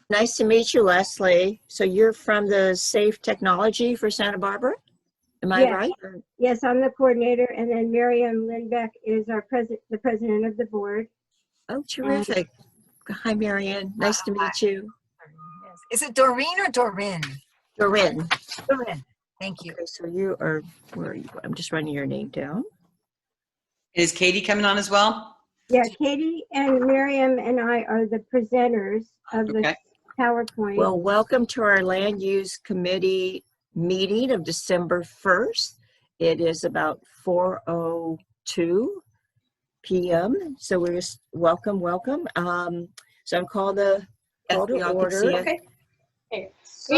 Nice to meet you, Leslie. So you're from the Safe Technology for Santa Barbara? Am I right? Yes, I'm the coordinator, and then Miriam Lindbeck is our the president of the board. Oh, terrific. Hi, Marianne. Nice to meet you. Is it Doreen or Dorin? Dorin. Dorin. Thank you. Okay, so you are, where are you? I'm just writing your name down. Is Katie coming on as well? Yeah, Katie and Miriam and I are the presenters of the PowerPoint. Well, welcome to our Land Use Committee meeting of December 1st. It is about 4:02 p.m. So we're just welcome. So I'm called to order. Okay. So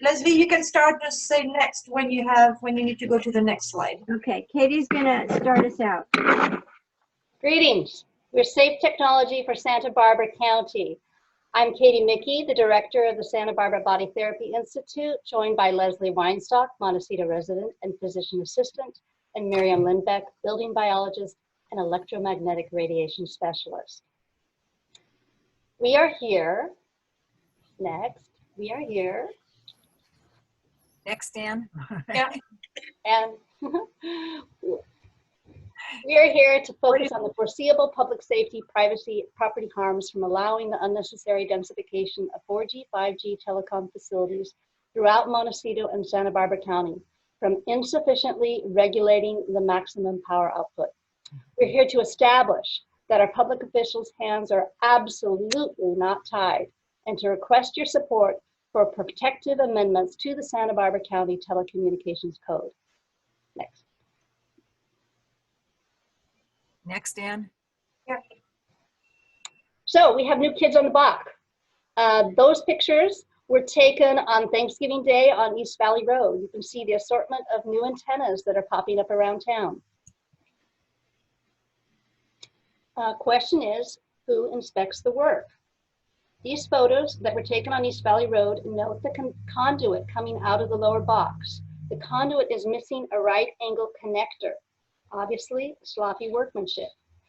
Leslie, you can start. Just say next when you need to go to the next slide. Okay, Katie's gonna start us out. Greetings. We're Safe Technology for Santa Barbara County. I'm Katie Mickey, the director of the Santa Barbara Body Therapy Institute, joined by Leslie Weinstock, Montecito resident and physician assistant, and Miriam Lindbeck, building biologist and electromagnetic radiation specialist. We are here. Next, we are here. Next, Dan. Yeah. And we are here to focus on the foreseeable public safety, privacy, property harms from allowing the unnecessary densification of 4G, 5G telecom facilities throughout Montecito and Santa Barbara County, from insufficiently regulating the maximum power output. We're here to establish that our public officials' hands are absolutely not tied, and to request your support for protective amendments to the Santa Barbara County Telecommunications Code. Next. Next, Dan. Yeah. So we have new kids on the block. Those pictures were taken on Thanksgiving Day on East Valley Road. You can see the assortment of new antennas that are popping up around town. Question is, who inspects the work? These photos that were taken on East Valley Road note the conduit coming out of the lower box. The conduit is missing a right angle connector. Obviously, sloppy workmanship,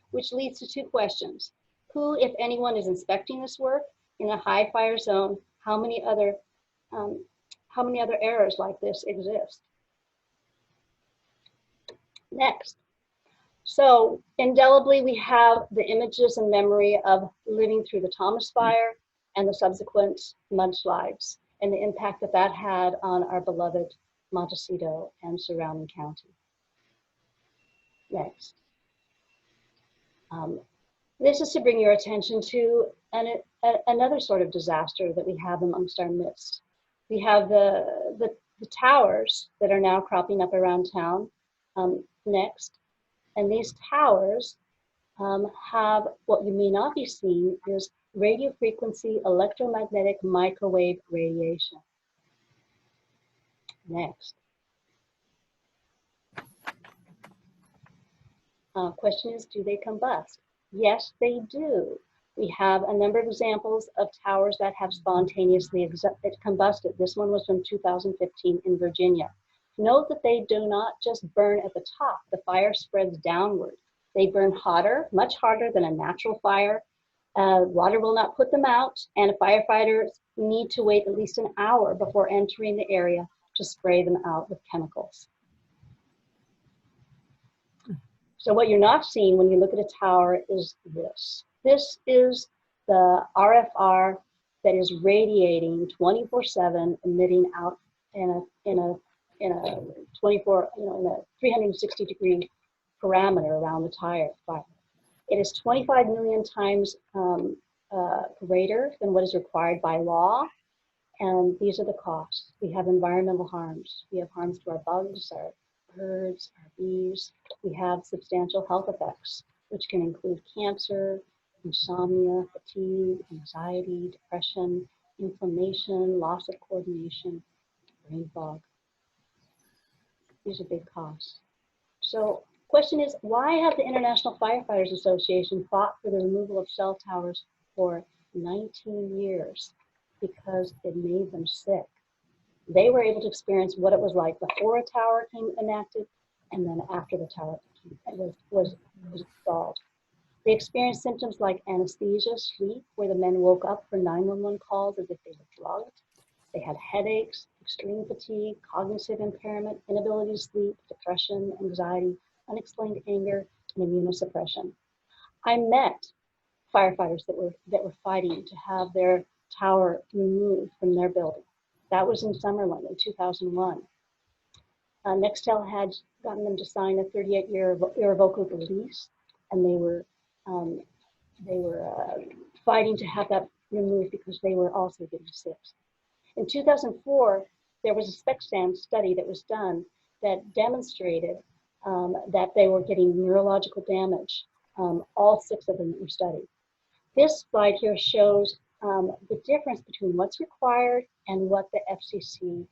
which leads to two questions. Who, if anyone, is inspecting this work? In a high fire zone, how many other errors like this exist? Next. So indelibly, we have the images and memory of living through the Thomas Fire and the subsequent mudslides and the impact that that had on our beloved Montecito and surrounding county. Next. This is to bring your attention to another sort of disaster that we have amongst our midst. We have the towers that are now cropping up around town. Next. And these towers have what you may not be seeing is radio frequency electromagnetic microwave radiation. Next. Question is, do they combust? Yes, they do. We have a number of examples of towers that have spontaneously combusted. This one was from 2015 in Virginia. Note that they do not just burn at the top. The fire spreads downward. They burn hotter, much hotter than a natural fire. Water will not put them out, and firefighters need to wait at least an hour before entering the area to spray them out with chemicals. So what you're not seeing when you look at a tower is this. This is the RFR that is radiating 24/7, emitting out in a 360-degree parameter around the fire. It is 25 million times greater than what is required by law, and these are the costs. We have environmental harms. We have harms to our bugs, our birds, our bees. We have substantial health effects, which can include cancer, insomnia, fatigue, anxiety, depression, inflammation, loss of coordination, brain fog. These are big costs. So question is, why have the International Firefighters Association fought for the removal of cell towers for 19 years? Because it made them sick. They were able to experience what it was like before a tower came enacted and then after the tower was installed. They experienced symptoms like anesthesia, sleep, where the men woke up for 911 calls as if they were drugged. They had headaches, extreme fatigue, cognitive impairment, inability to sleep, depression, anxiety, unexplained anger, and immunosuppression. I met firefighters that were fighting to have their tower removed from their building. That was in Summerlin in 2001. Nextel had gotten them to sign a 38-year irrevocable lease, and they were fighting to have that removed because they were also getting sick. In 2004, there was a SPECSAM study that was done that demonstrated that they were getting neurological damage. All 6 of them were studied. This slide here shows the difference between what's required and what the FCC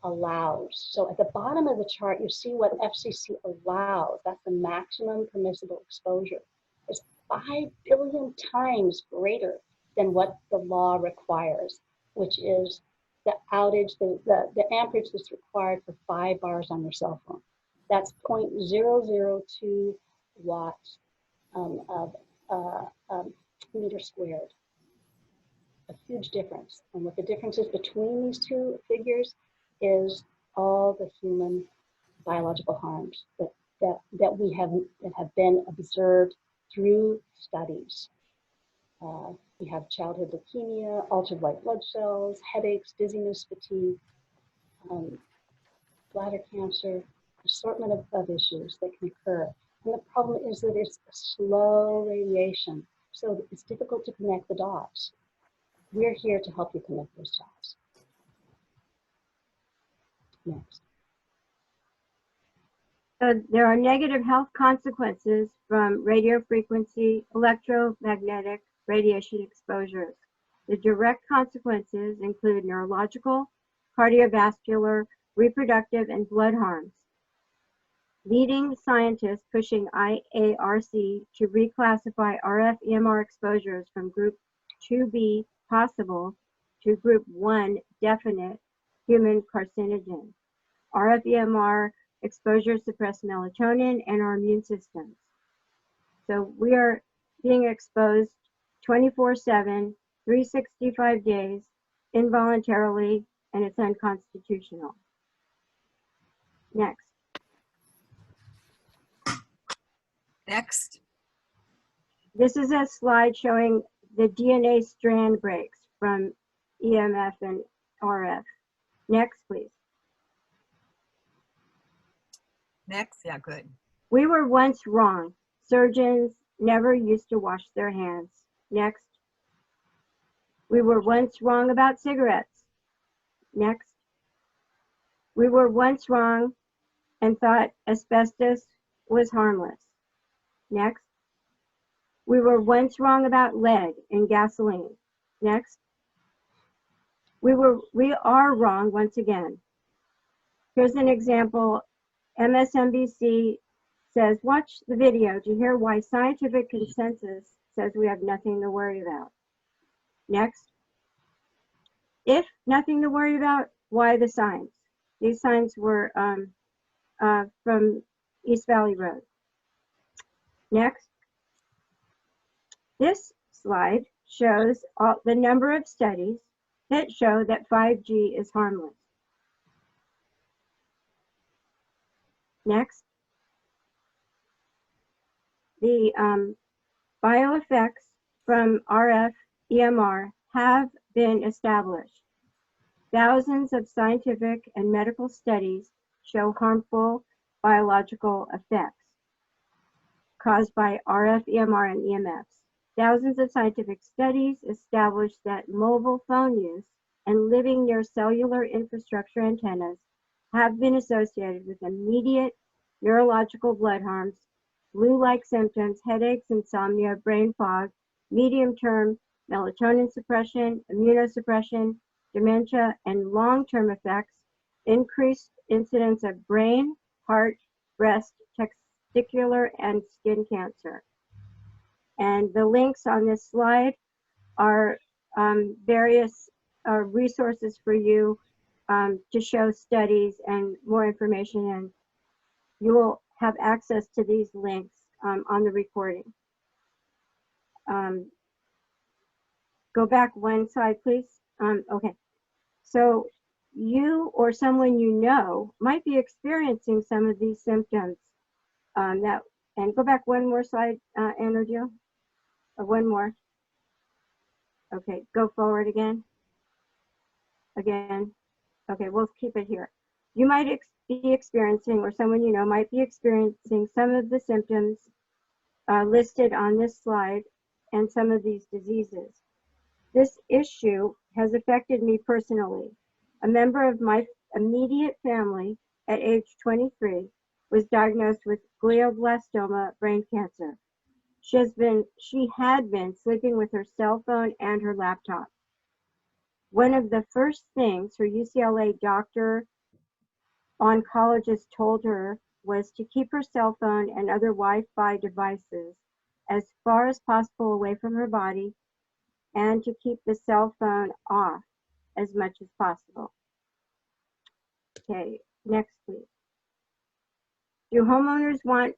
allows. So at the bottom of the chart, you see what FCC allows. That's the maximum permissible exposure. It's 5 billion times greater than what the law requires, which is the outage, the amperage that's required for 5 bars on your cell phone. That's 0.002 watts of meter squared. A huge difference. And what the difference is between these 2 figures is all the human biological harms that have been observed through studies. We have childhood leukemia, altered white blood cells, headaches, dizziness, fatigue, bladder cancer, assortment of issues that can occur. And the problem is that it's a slow radiation, so it's difficult to connect the dots. We're here to help you connect those dots. Next. So there are negative health consequences from radio frequency, electromagnetic radiation exposures. The direct consequences include neurological, cardiovascular, reproductive, and blood harms. Leading scientists pushing IARC to reclassify RF EMR exposures from Group 2B possible to Group 1 definite human carcinogen. RF EMR exposures suppress melatonin and our immune systems. So we are being exposed 24/7, 365 days, involuntarily, and it's unconstitutional. Next. Next. This is a slide showing the DNA strand breaks from EMF and RF. Next, please. Next. Yeah, good. We were once wrong. Surgeons never used to wash their hands. Next. We were once wrong about cigarettes. Next. We were once wrong and thought asbestos was harmless. Next. We were once wrong about lead in gasoline. Next. We are wrong once again. Here's an example. MSNBC says, watch the video to hear why scientific consensus says we have nothing to worry about. Next. If nothing to worry about, why the signs? These signs were from East Valley Road. Next. This slide shows the number of studies that show that 5G is harmless. Next. The bioeffects from RF EMR have been established. Thousands of scientific and medical studies show harmful biological effects caused by RF EMR and EMFs. Thousands of scientific studies establish that mobile phone use and living near cellular infrastructure antennas have been associated with immediate neurological blood harms, flu-like symptoms, headaches, insomnia, brain fog, medium-term melatonin suppression, immunosuppression, dementia, and long-term effects, increased incidence of brain, heart, breast, testicular, and skin cancer. And the links on this slide are various resources for you to show studies and more information, and you will have access to these links on the recording. Go back one slide, please. Okay. So you or someone you know might be experiencing some of these symptoms. And go back one more slide, Andrew, or one more. Okay, go forward again. Again. Okay, we'll keep it here. You might be experiencing, or someone you know might be experiencing some of the symptoms listed on this slide and some of these diseases. This issue has affected me personally. A member of my immediate family at age 23 was diagnosed with glioblastoma brain cancer. She had been sleeping with her cell phone and her laptop. One of the first things her UCLA doctor oncologist told her was to keep her cell phone and other Wi-Fi devices as far as possible away from her body and to keep the cell phone off as much as possible. Okay, next please. Do homeowners want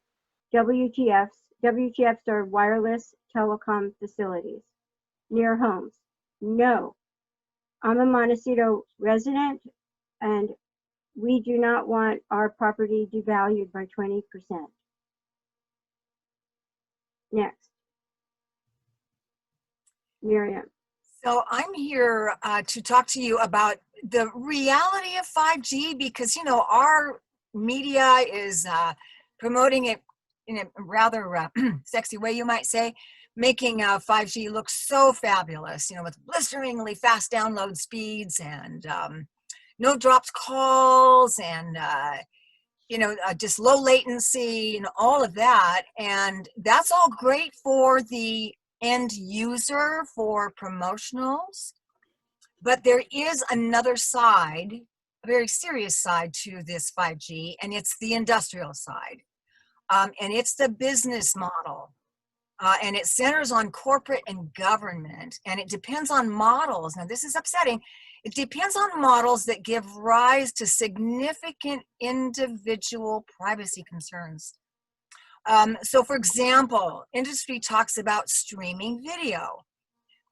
WTFs? WTFs are wireless telecom facilities near homes. No. I'm a Montecito resident and we do not want our property devalued by 20%. Next. Miriam. So I'm here to talk to you about the reality of 5G because, you know, our media is promoting it in a rather sexy way, you might say, making 5G look so fabulous, you know, with blisteringly fast download speeds and no dropped calls and, you know, just low latency and all of that. And that's all great for the end user for promotionals. But there is another side, a very serious side to this 5G, and it's the industrial side. And it's the business model. And it centers on corporate and government, and it depends on models. Now, this is upsetting. It depends on models that give rise to significant individual privacy concerns. So, for example, industry talks about streaming video,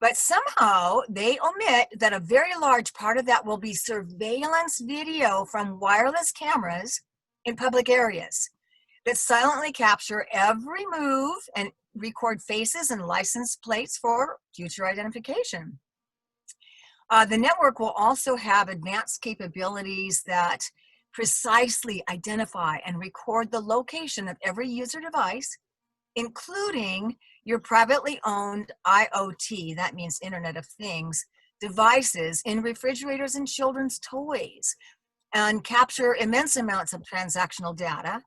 but somehow they omit that a very large part of that will be surveillance video from wireless cameras in public areas that silently capture every move and record faces and license plates for future identification. The network will also have advanced capabilities that precisely identify and record the location of every user device, including your privately owned IoT, that means Internet of Things, devices in refrigerators and children's toys, and capture immense amounts of transactional data,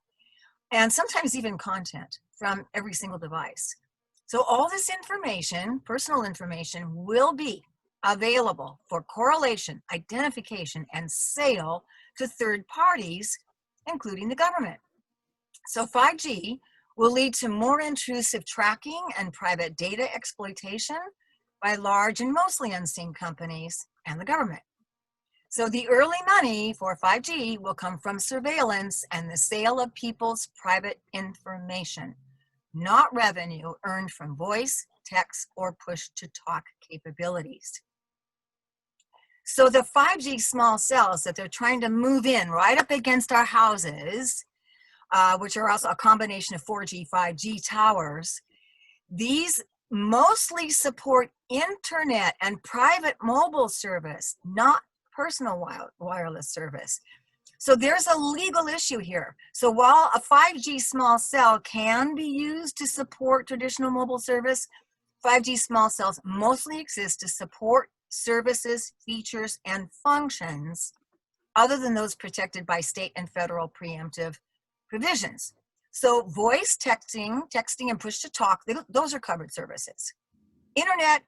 and sometimes even content from every single device. So all this information, personal information, will be available for correlation, identification, and sale to third parties, including the government. So 5G will lead to more intrusive tracking and private data exploitation by large and mostly unseen companies and the government. So the early money for 5G will come from surveillance and the sale of people's private information, not revenue earned from voice, text, or push-to-talk capabilities. So the 5G small cells that they're trying to move in right up against our houses, which are also a combination of 4G, 5G towers, these mostly support internet and private mobile service, not personal wireless service. So there's a legal issue here. So while a 5G small cell can be used to support traditional mobile service, 5G small cells mostly exist to support services, features, and functions other than those protected by state and federal preemptive provisions. So voice, texting and push-to-talk, those are covered services. Internet,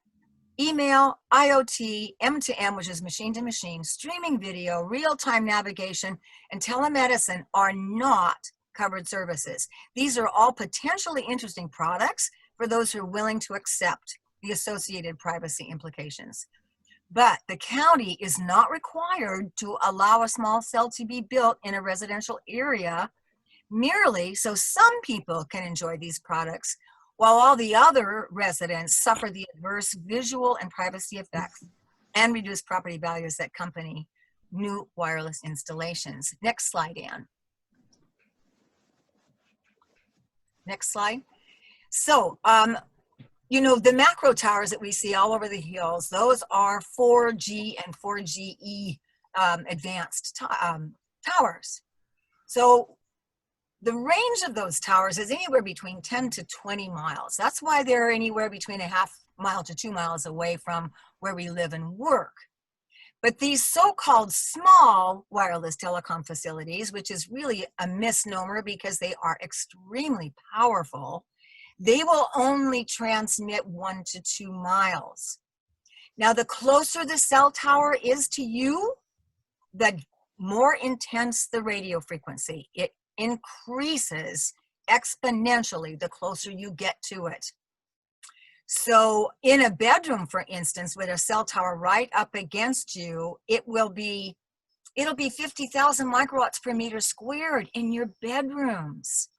email, IoT, M2M, which is machine-to-machine, streaming video, real-time navigation, and telemedicine are not covered services. These are all potentially interesting products for those who are willing to accept the associated privacy implications. But the county is not required to allow a small cell to be built in a residential area merely so some people can enjoy these products while all the other residents suffer the adverse visual and privacy effects and reduced property values that accompany new wireless installations. Next slide, Ann. Next slide. So, you know, the macro towers that we see all over the hills, those are 4G and 4GE advanced towers. So the range of those towers is anywhere between 10 to 20 miles. That's why they're anywhere between a half mile to 2 miles away from where we live and work. But these so-called small wireless telecom facilities, which is really a misnomer because they are extremely powerful, they will only transmit 1 to 2 miles. Now, the closer the cell tower is to you, the more intense the radio frequency. It increases exponentially the closer you get to it. So in a bedroom, for instance, with a cell tower right up against you, it'll be 50,000 microwatts per meter squared in your bedrooms.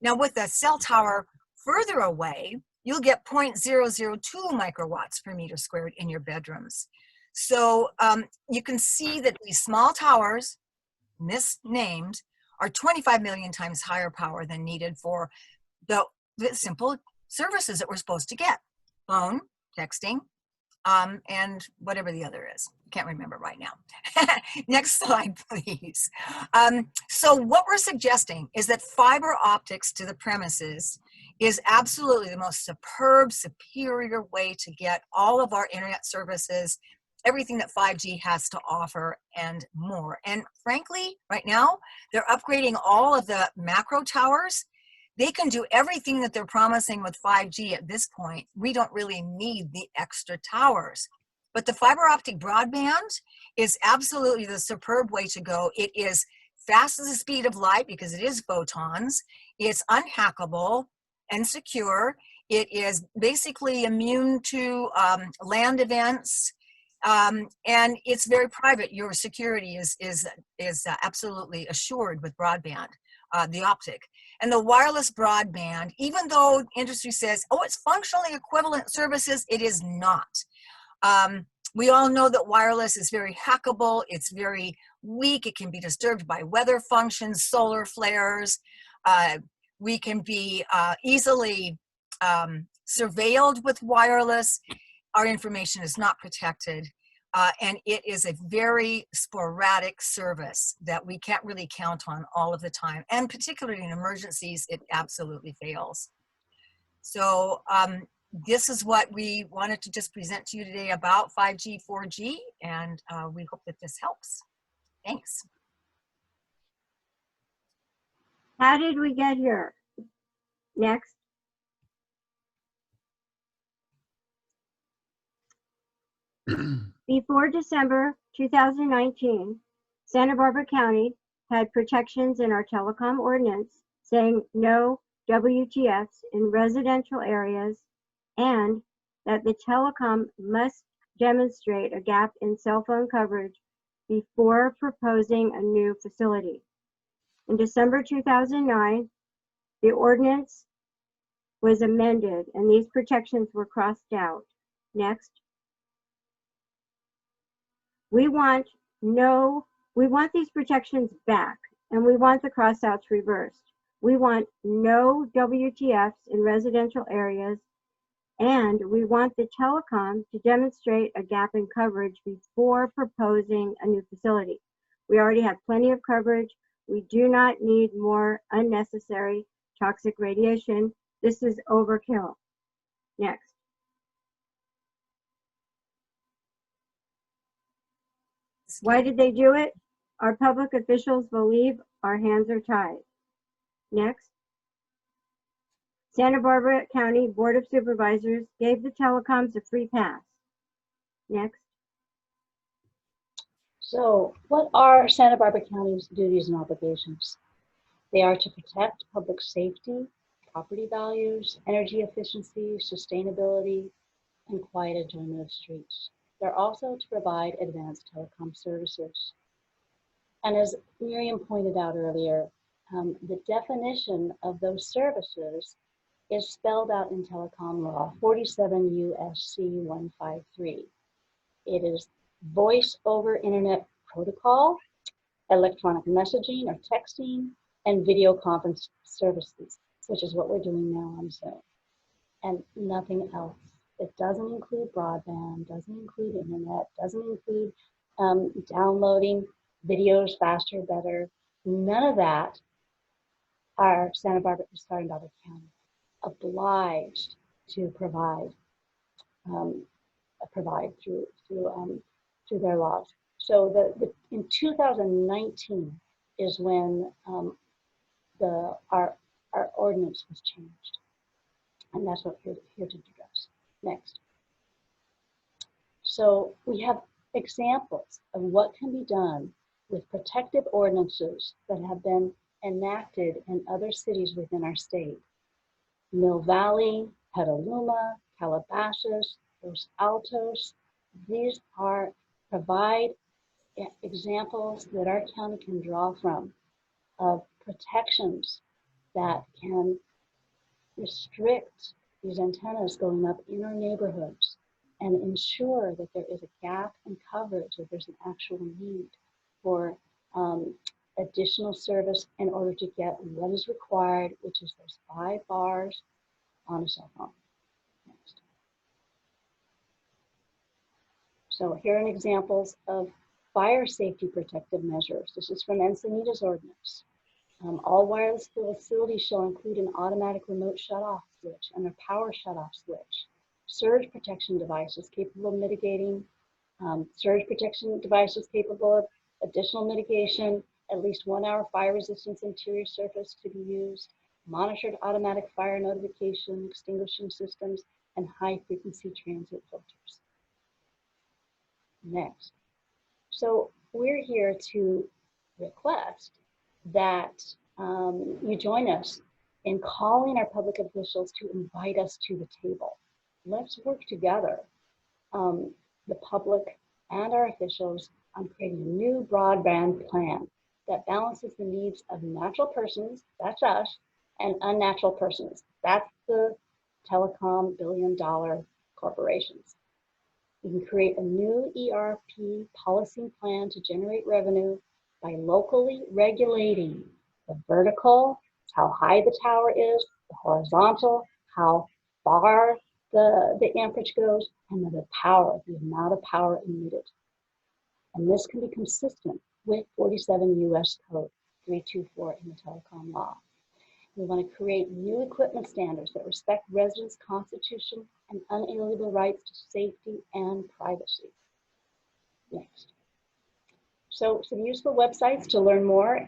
Now with a cell tower further away, you'll get 0.002 microwatts per meter squared in your bedrooms. So you can see that these small towers, misnamed, are 25 million times higher power than needed for the simple services that we're supposed to get. Phone, texting, and whatever the other is. Can't remember right now. Next slide, please. So what we're suggesting is that fiber optics to the premises is absolutely the most superb, superior way to get all of our internet services, everything that 5G has to offer and more. And frankly, right now, they're upgrading all of the macro towers. They can do everything that they're promising with 5G at this point. We don't really need the extra towers. But the fiber optic broadband is absolutely the superb way to go. It is fast as the speed of light because it is photons. It's unhackable and secure. It is basically immune to land events. And it's very private. Your security is absolutely assured with broadband, the optic. And the wireless broadband, even though industry says, oh, it's functionally equivalent services, it is not. We all know that wireless is very hackable. It's very weak. It can be disturbed by weather functions, solar flares. We can be easily surveilled with wireless. Our information is not protected. And it is a very sporadic service that we can't really count on all of the time. And particularly in emergencies, it absolutely fails. So this is what we wanted to just present to you today about 5G, 4G, and we hope that this helps. Thanks. How did we get here? Next. Before December 2019, Santa Barbara County had protections in our telecom ordinance saying no WTFs in residential areas and that the telecom must demonstrate a gap in cell phone coverage before proposing a new facility. In December 2009, the ordinance was amended and these protections were crossed out. Next. We want these protections back and we want the crossouts reversed. We want no WTFs in residential areas and we want the telecom to demonstrate a gap in coverage before proposing a new facility. We already have plenty of coverage. We do not need more unnecessary toxic radiation. This is overkill. Next. Why did they do it? Our public officials believe our hands are tied. Next. Santa Barbara County Board of Supervisors gave the telecoms a free pass. Next. So what are Santa Barbara County's duties and obligations? They are to protect public safety, property values, energy efficiency, sustainability, and quiet enjoyment of streets. They're also to provide advanced telecom services. And as Miriam pointed out earlier, the definition of those services is spelled out in telecom law, 47 U.S.C. 153. It is voice over internet protocol, electronic messaging or texting, and video conference services, which is what we're doing now on Zoom, and nothing else. It doesn't include broadband, doesn't include internet, doesn't include downloading videos faster, better. None of that are Santa Barbara County obliged to provide through their laws. So in 2019 is when our ordinance was changed, and that's what we're here to address next. So we have examples of what can be done with protective ordinances that have been enacted in other cities within our state. Mill Valley, Petaluma, Calabasas, Los Altos. These provide examples that our county can draw from of protections that can restrict these antennas going up in our neighborhoods and ensure that there is a gap in coverage, that there's an actual need for additional service in order to get what is required, which is those 5 bars on a cell phone. Next. So here are examples of fire safety protective measures. This is from Encinitas ordinance. All wireless facilities shall include an automatic remote shutoff switch and a power shutoff switch. Surge protection devices capable of mitigating, surge protection devices capable of additional mitigation, at least 1 hour fire resistance interior surface to be used, monitored automatic fire notification, extinguishing systems, and high frequency transit filters. Next. So we're here to request that you join us in calling our public officials to invite us to the table. Let's work together, the public and our officials, on creating a new broadband plan that balances the needs of natural persons, that's us, and unnatural persons, that's the telecom billion-dollar corporations. We can create a new ERP policy plan to generate revenue by locally regulating the vertical, how high the tower is, the horizontal, how far the amperage goes, and then the power, the amount of power emitted. And this can be consistent with 47 U.S. Code 324 in the telecom law. We want to create new equipment standards that respect residents' constitution and unalienable rights to safety and privacy. Next. So some useful websites to learn more.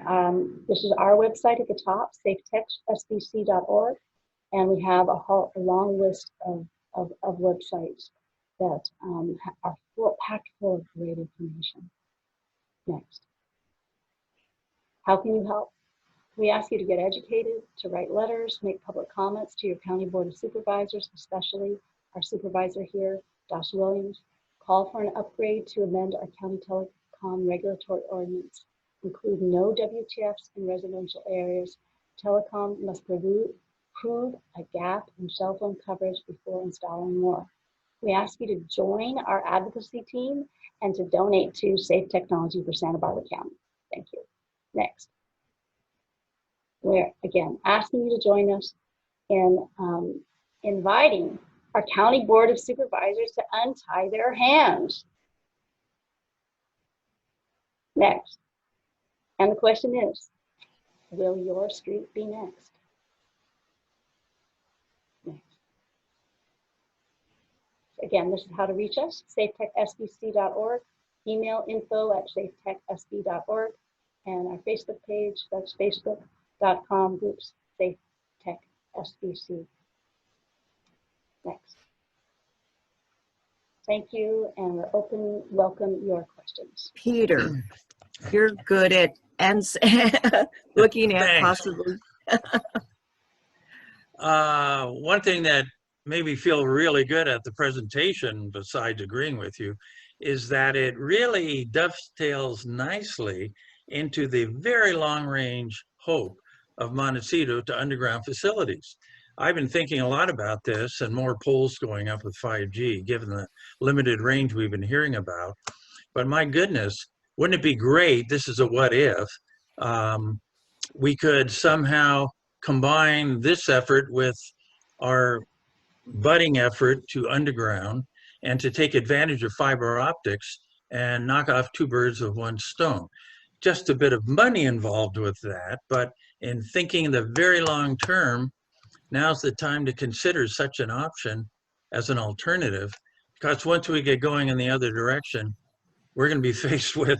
This is our website at the top, safetechsbc.org, and we have a long list of websites that are packed full of great information. Next. How can you help? We ask you to get educated, to write letters, make public comments to your County Board of Supervisors, especially our supervisor here, Josh Williams. Call for an upgrade to amend our county telecom regulatory ordinance. Include no WTFs in residential areas. Telecom must prove a gap in cell phone coverage before installing more. We ask you to join our advocacy team and to donate to Safe Technology for Santa Barbara County. Thank you. Next. We're again asking you to join us in inviting our County Board of Supervisors to untie their hands. Next. And the question is, will your street be next? Next. Again, this is how to reach us, safetechsbc.org, email info@safetechsb.org, and our Facebook page, that's facebook.com/groups safetechsbc. Next. Thank you, and we're welcome your questions. Peter, you're good at looking at Thanks. possibly. One thing that made me feel really good at the presentation, besides agreeing with you, is that it really dovetails nicely into the very long-range hope of Montecito to underground facilities. I've been thinking a lot about this and more poles going up with 5G, given the limited range we've been hearing about. But my goodness, wouldn't it be great? This is a what if. We could somehow combine this effort with our budding effort to underground and to take advantage of fiber optics and knock off two birds with one stone. Just a bit of money involved with that, but in thinking the very long term, now's the time to consider such an option as an alternative, because once we get going in the other direction, we're going to be faced with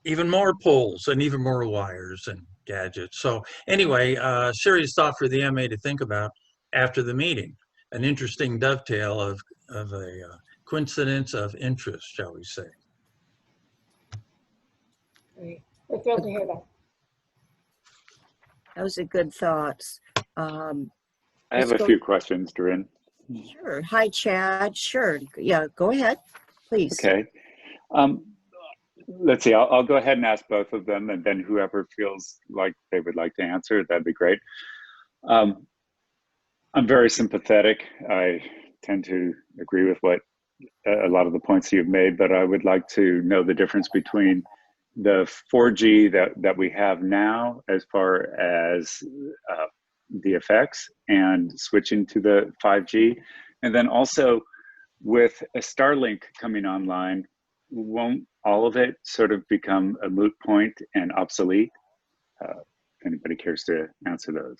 even more poles and even more wires and gadgets. So anyway, serious thought for the MA to think about after the meeting. An interesting dovetail of a coincidence of interest, shall we say. Great. We're thrilled to hear that. Those are good thoughts. I have a few questions, Doreen. Sure. Hi, Chad. Sure. Yeah, go ahead, please. Okay. Let's see, I'll go ahead and ask both of them, and then whoever feels like they would like to answer, that'd be great. I'm very sympathetic. I tend to agree with what a lot of the points you've made, but I would like to know the difference between the 4G that we have now as far as the effects and switching to the 5G. And then also with a Starlink coming online, won't all of it sort of become a moot point and obsolete? If anybody cares to answer those.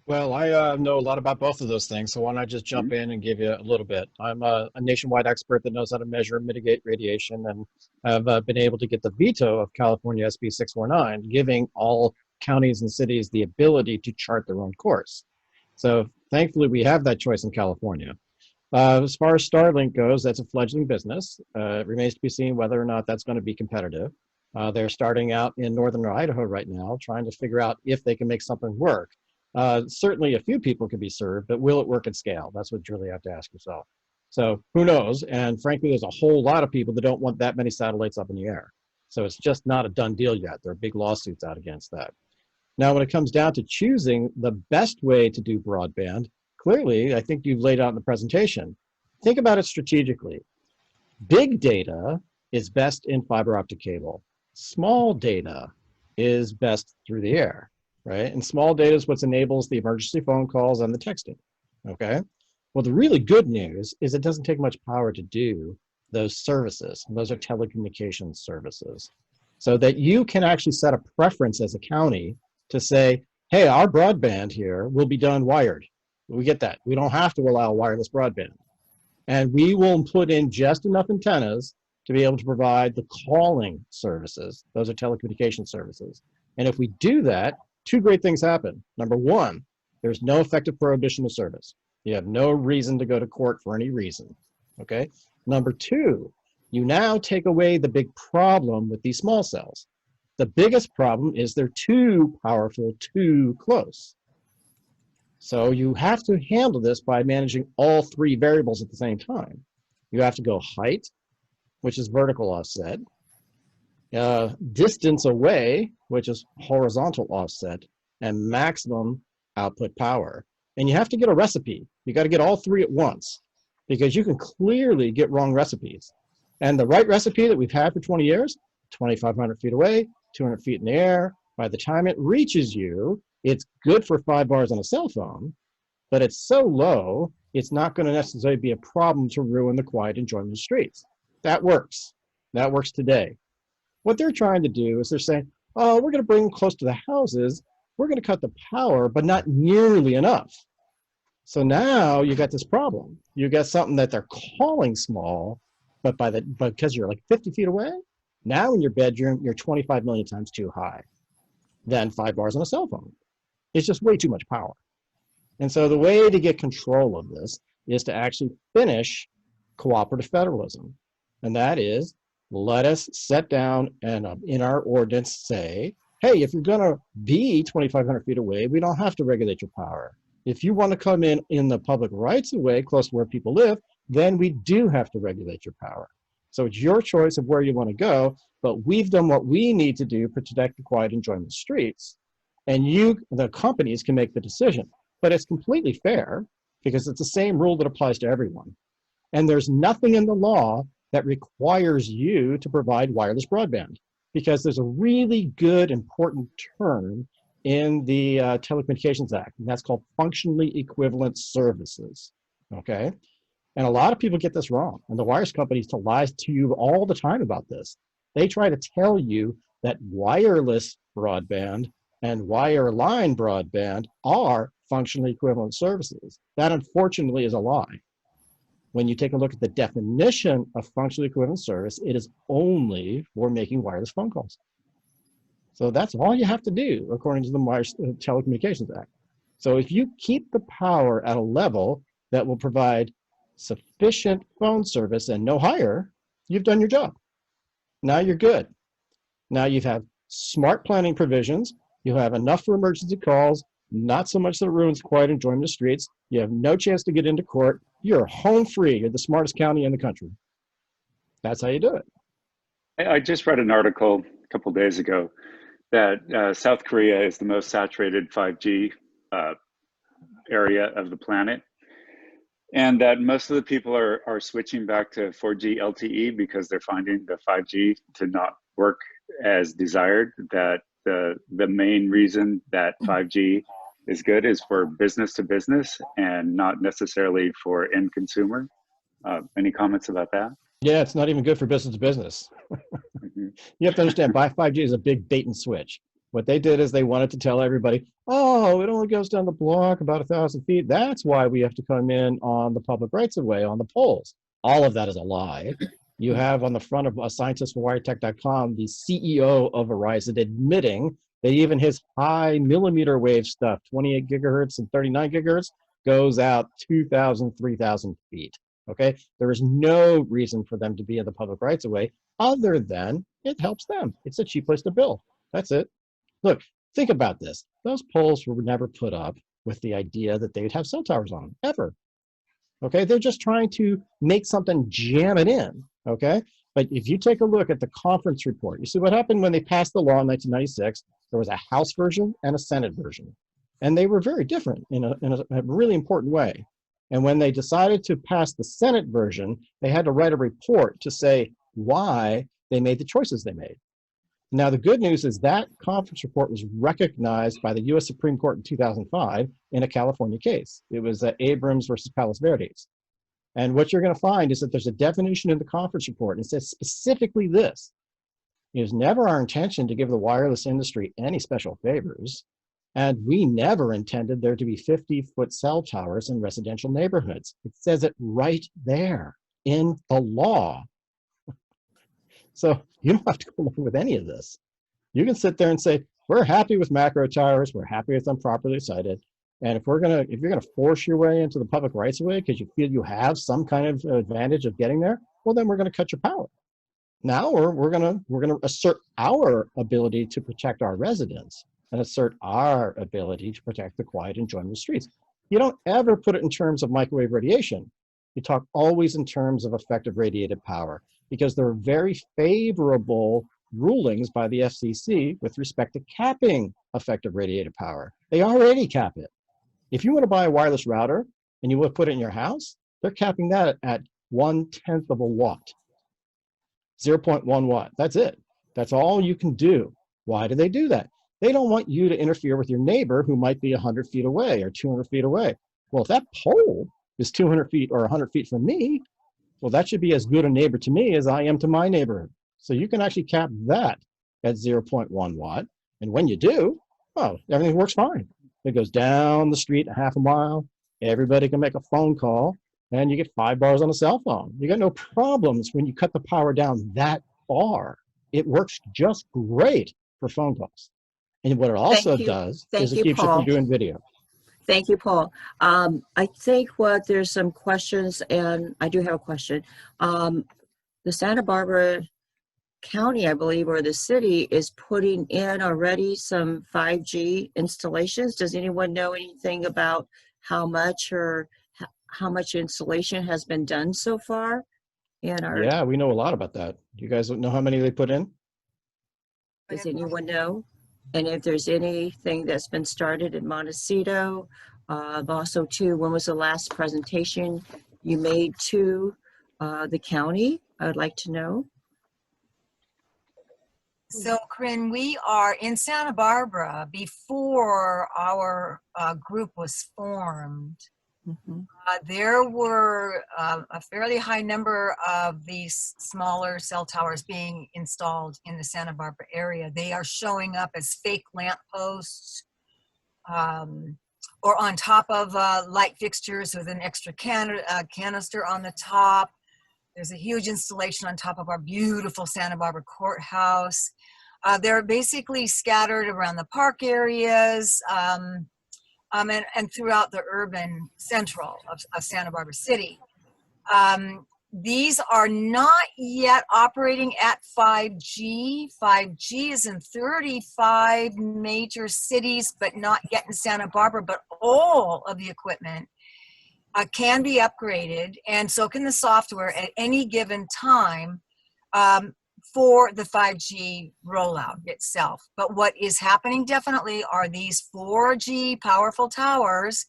Well, I know a lot about both of those things, so why don't I just jump in and give you a little bit. I'm a nationwide expert that knows how to measure and mitigate radiation, and have been able to get the veto of California SB 649, giving all counties and cities the ability to chart their own course. So thankfully, we have that choice in California. As far as Starlink goes, that's a fledgling business. It remains to be seen whether or not that's going to be competitive. They're starting out in northern Idaho right now, trying to figure out if they can make something work. Certainly a few people can be served, but will it work at scale? That's what you really have to ask yourself. So who knows? And frankly, there's a whole lot of people that don't want that many satellites up in the air. So it's just not a done deal yet. There are big lawsuits out against that. Now, when it comes down to choosing the best way to do broadband, clearly, I think you've laid out in the presentation. Think about it strategically. Big data is best in fiber optic cable. Small data is best through the air, right? And small data is what enables the emergency phone calls and the texting, okay? Well, the really good news is it doesn't take much power to do those services. And those are telecommunications services. So that you can actually set a preference as a county to say, hey, our broadband here will be done wired. We get that. We don't have to allow wireless broadband. And we will put in just enough antennas to be able to provide the calling services. Those are telecommunication services. And if we do that, two great things happen. Number one, there's no effective prohibition of service. You have no reason to go to court for any reason, okay? Number two, you now take away the big problem with these small cells. The biggest problem is they're too powerful, too close. So you have to handle this by managing all three variables at the same time. You have to go height, which is vertical offset, distance away, which is horizontal offset, and maximum output power. And you have to get a recipe. You got to get all three at once, because you can clearly get wrong recipes. And the right recipe that we've had for 20 years, 2,500 feet away, 200 feet in the air, by the time it reaches you, it's good for 5 bars on a cell phone, but it's so low, it's not going to necessarily be a problem to ruin the quiet enjoyment of the streets. That works. That works today. What they're trying to do is they're saying, oh, we're going to bring them close to the houses. We're going to cut the power, but not nearly enough. So now you got this problem. You got something that they're calling small, but because you're like 50 feet away, now in your bedroom, you're 25 million times too high than 5 bars on a cell phone. It's just way too much power. And so the way to get control of this is to actually finish cooperative federalism. And that is, let us set down and in our ordinance say, hey, if you're gonna be 2,500 feet away, we don't have to regulate your power. If you wanna come in the public rights of way, close to where people live, then we do have to regulate your power. So it's your choice of where you wanna go, but we've done what we need to do to protect the quiet enjoyment streets. And you, the companies, can make the decision. but it's completely fair because it's the same rule that applies to everyone. And there's nothing in the law that requires you to provide wireless broadband, because there's a really good, important term in the Telecommunications Act, and that's called functionally equivalent services, okay? And a lot of people get this wrong, and the wireless companies lie to you all the time about this. They try to tell you that wireless broadband and wireline broadband are functionally equivalent services. That, unfortunately, is a lie. When you take a look at the definition of functionally equivalent service, it is only for making wireless phone calls. So that's all you have to do, according to the Telecommunications Act. So if you keep the power at a level that will provide sufficient phone service and no higher, you've done your job. Now you're good. Now you have smart planning provisions. You have enough for emergency calls, not so much that it ruins quiet enjoyment of streets. You have no chance to get into court. You're home free. You're the smartest county in the country. That's how you do it. I just read an article a couple of days ago that South Korea is the most saturated 5G area of the planet, and that most of the people are switching back to 4G LTE because they're finding the 5G to not work as desired. That the main reason that 5G is good is for business to business and not necessarily for end consumer. Any comments about that? Yeah, it's not even good for business to business. You have to understand, 5G is a big bait and switch. What they did is they wanted to tell everybody, oh, it only goes down the block about 1,000 feet. That's why we have to come in on the public rights of way, on the poles. All of that is a lie. You have on the front of a scientist for wiretech.com, the CEO of Verizon admitting that even his high millimeter wave stuff, 28 gigahertz and 39 gigahertz, goes out 2,000, 3,000 feet. Okay, there is no reason for them to be in the public rights of way other than it helps them. It's a cheap place to build. That's it. Look, think about this. Those poles were never put up with the idea that they'd have cell towers on them, ever. Okay, they're just trying to make something, jam it in. Okay, but if you take a look at the conference report, you see what happened when they passed the law in 1996. There was a House version and a Senate version, and they were very different in a really important way. And when they decided to pass the Senate version, they had to write a report to say why they made the choices they made. Now, the good news is that conference report was recognized by the US Supreme Court in 2005 in a California case. It was Abrams versus Palos Verdes. And what you're going to find is that there's a definition in the conference report, and it says specifically this: it was never our intention to give the wireless industry any special favors, and we never intended there to be 50-foot cell towers in residential neighborhoods. It says it right there in the law. So you don't have to go along with any of this. You can sit there and say, we're happy with macro towers, we're happy with them properly sited. And if you're gonna force your way into the public rights of way because you feel you have some kind of advantage of getting there, well, then we're gonna cut your power. Now we're gonna assert our ability to protect our residents and assert our ability to protect the quiet enjoyment of streets. You don't ever put it in terms of microwave radiation. You talk always in terms of effective radiated power, because there are very favorable rulings by the FCC with respect to capping effective radiated power. They already cap it. If you want to buy a wireless router and you want to put it in your house, they're capping that at 1/10 of a watt, 0.1 watt. That's it. That's all you can do. Why do they do that? They don't want you to interfere with your neighbor who might be 100 feet away or 200 feet away. Well, if that pole is 200 feet or 100 feet from me, well, that should be as good a neighbor to me as I am to my neighborhood. So you can actually cap that at 0.1 watt. And when you do, well, everything works fine. It goes down the street a half a mile. Everybody can make a phone call, and you get 5 bars on a cell phone. You got no problems when you cut the power down that far. It works just great for phone calls. And what it also does is it keeps you from doing video. Thank you, Paul. I think there's some questions, and I do have a question. The Santa Barbara County, I believe, or the city is putting in already some 5G installations. Does anyone know anything about how much installation has been done so far? Yeah, we know a lot about that. You guys know how many they put in? Does anyone know? And if there's anything that's been started in Montecito, Also, too, when was the last presentation you made to the county? I would like to know. So, Corinne, we are in Santa Barbara before our group was formed. Mhm. There were a fairly high number of these smaller cell towers being installed in the Santa Barbara area. They are showing up as fake lampposts or on top of light fixtures with an extra canister on the top. There's a huge installation on top of our beautiful Santa Barbara courthouse. They're basically scattered around the park areas and throughout the urban central of Santa Barbara City. These are not yet operating at 5G. 5G is in 35 major cities, but not yet in Santa Barbara, but all of the equipment can be upgraded, and so can the software at any given time for the 5G rollout itself. But what is happening definitely are these 4G powerful towers.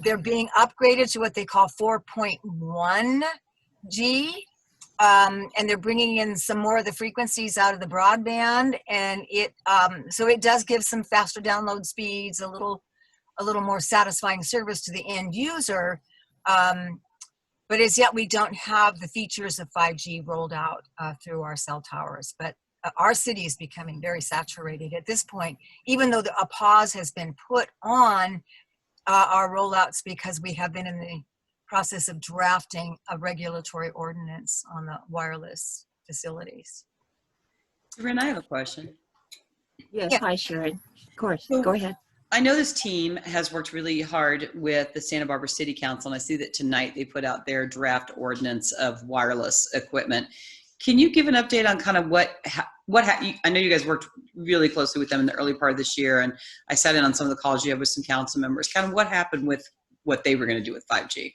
They're being upgraded to what they call 4.1G, and they're bringing in some more of the frequencies out of the broadband, and so it does give some faster download speeds, a little more satisfying service to the end user, but as yet we don't have the features of 5G rolled out through our cell towers. But our city is becoming very saturated at this point, even though a pause has been put on our rollouts because we have been in the process of drafting a regulatory ordinance on the wireless facilities. Corinne, I have a question. Yes, Yeah. hi, Sharon. Of course, So- go ahead. I know this team has worked really hard with the Santa Barbara City Council, and I see that tonight they put out their draft ordinance of wireless equipment. Can you give an update on kind of I know you guys worked really closely with them in the early part of this year, and I sat in on some of the calls you had with some council members. Kind of what happened with what they were going to do with 5G?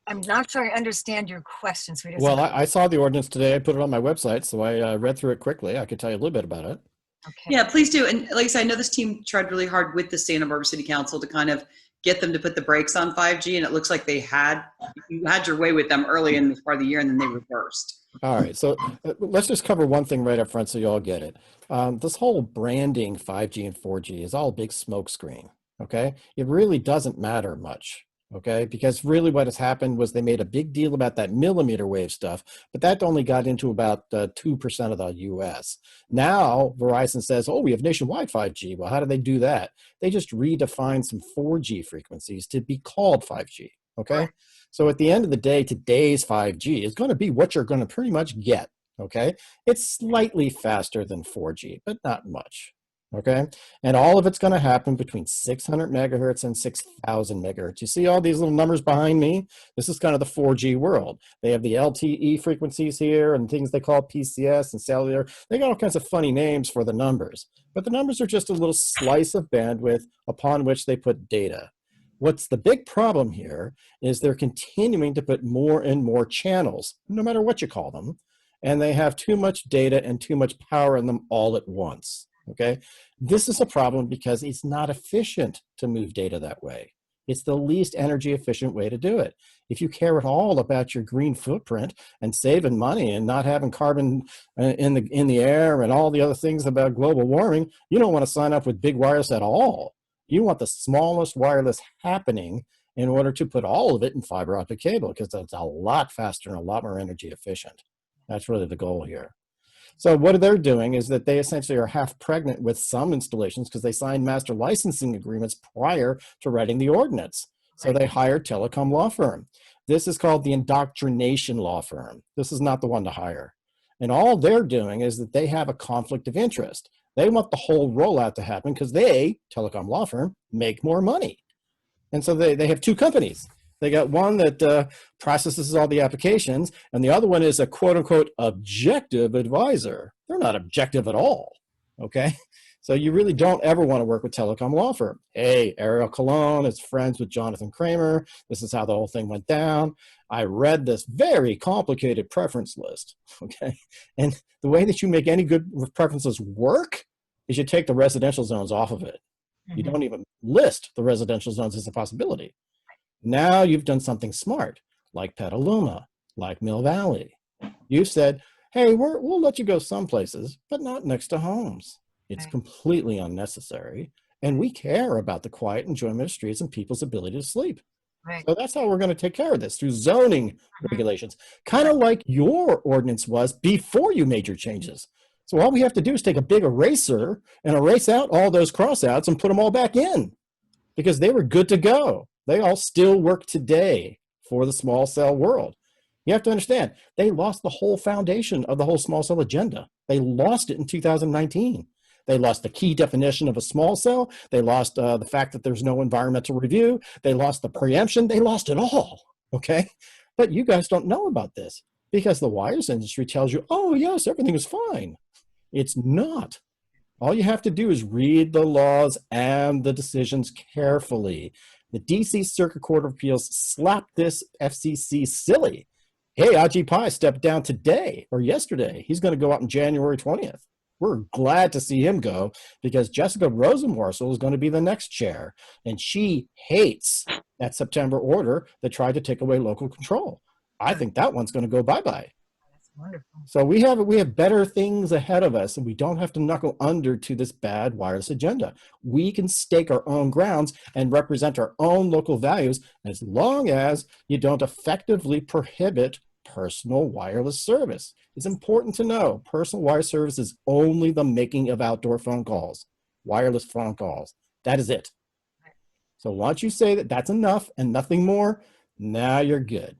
I'm not sure I understand your question, sweetie. Well, I saw the ordinance today. I put it on my website, so I read through it quickly. I could tell you a little bit about it. Okay. Yeah, please do. And like I said, I know this team tried really hard with the Santa Barbara City Council to kind of get them to put the brakes on 5G, and it looks like you had your way with them early in this part of the year, and then they reversed. All right, so let's just cover one thing right up front so you all get it. This whole branding 5G and 4G is all a big smokescreen, okay? It really doesn't matter much, okay? Because really what has happened was they made a big deal about that millimeter wave stuff, but that only got into about 2% of the US. Now, Verizon says, oh, we have nationwide 5G. Well, how do they do that? They just redefined some 4G frequencies to be called 5G, okay? So at the end of the day, today's 5G is going to be what you're going to pretty much get, okay? It's slightly faster than 4G, but not much, okay? And all of it's going to happen between 600 megahertz and 6,000 megahertz. You see all these little numbers behind me? This is kind of the 4G world. They have the LTE frequencies here and things they call PCS and cellular. They got all kinds of funny names for the numbers, but the numbers are just a little slice of bandwidth upon which they put data. What's the big problem here is they're continuing to put more and more channels, no matter what you call them, and they have too much data and too much power in them all at once, okay? This is a problem because it's not efficient to move data that way. It's the least energy efficient way to do it. If you care at all about your green footprint and saving money and not having carbon in the air and all the other things about global warming, you don't want to sign up with big wireless at all. You want the smallest wireless happening in order to put all of it in fiber optic cable because it's a lot faster and a lot more energy efficient. That's really the goal here. So what they're doing is that they essentially are half pregnant with some installations because they signed master licensing agreements prior to writing the ordinance. So they hired telecom law firm. This is called the indoctrination law firm. This is not the one to hire. And all they're doing is that they have a conflict of interest. They want the whole rollout to happen because they, telecom law firm, make more money. And so they have two companies. They got one that processes all the applications, and the other one is a quote-unquote objective advisor. They're not objective at all, okay? So you really don't ever want to work with telecom law firm. Hey, Ariel Colon is friends with Jonathan Kramer. This is how the whole thing went down. I read this very complicated preference list, okay? And the way that you make any good preferences work is you take the residential zones off of it. You don't even list the residential zones as a possibility. Now you've done something smart, like Petaluma, like Mill Valley. You said, hey, we'll let you go some places, but not next to homes. It's completely unnecessary. And we care about the quiet enjoyment of streets and people's ability to sleep. So that's how we're going to take care of this, through zoning regulations, kind of like your ordinance was before you made your changes. So all we have to do is take a big eraser and erase out all those crossouts and put them all back in, because they were good to go. They all still work today for the small cell world. You have to understand, they lost the whole foundation of the whole small cell agenda. They lost it in 2019. They lost the key definition of a small cell. They lost the fact that there's no environmental review. They lost the preemption. They lost it all, okay? But you guys don't know about this because the wireless industry tells you, oh, yes, everything is fine. It's not. All you have to do is read the laws and the decisions carefully. The DC Circuit Court of Appeals slapped this FCC silly. Hey, Ajit Pai stepped down today or yesterday. He's going to go out on January 20th. We're glad to see him go because Jessica Rosenworcel is going to be the next chair. And she hates that September order that tried to take away local control. I think that one's going to go bye-bye. That's wonderful. So we have better things ahead of us, and we don't have to knuckle under to this bad wireless agenda. We can stake our own grounds and represent our own local values as long as you don't effectively prohibit personal wireless service. It's important to know personal wireless service is only the making of outdoor phone calls, wireless phone calls. That is it. So once you say that that's enough and nothing more, now you're good.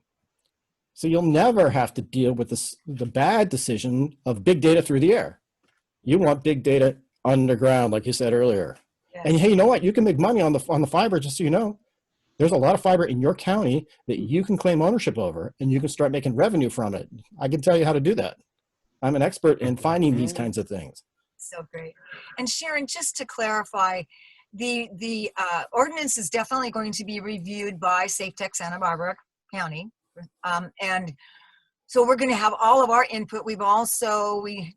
So you'll never have to deal with the bad decision of big data through the air. You want big data underground, like you said earlier. Yes. And hey, you know what? You can make money on the fiber, just so you know. There's a lot of fiber in your county that you can claim ownership over, and you can start making revenue from it. I can tell you how to do that. I'm an expert in finding these kinds of things. So great. And Sharon, just to clarify, the ordinance is definitely going to be reviewed by Safe Tech Santa Barbara County. And so we're going to have all of our input. We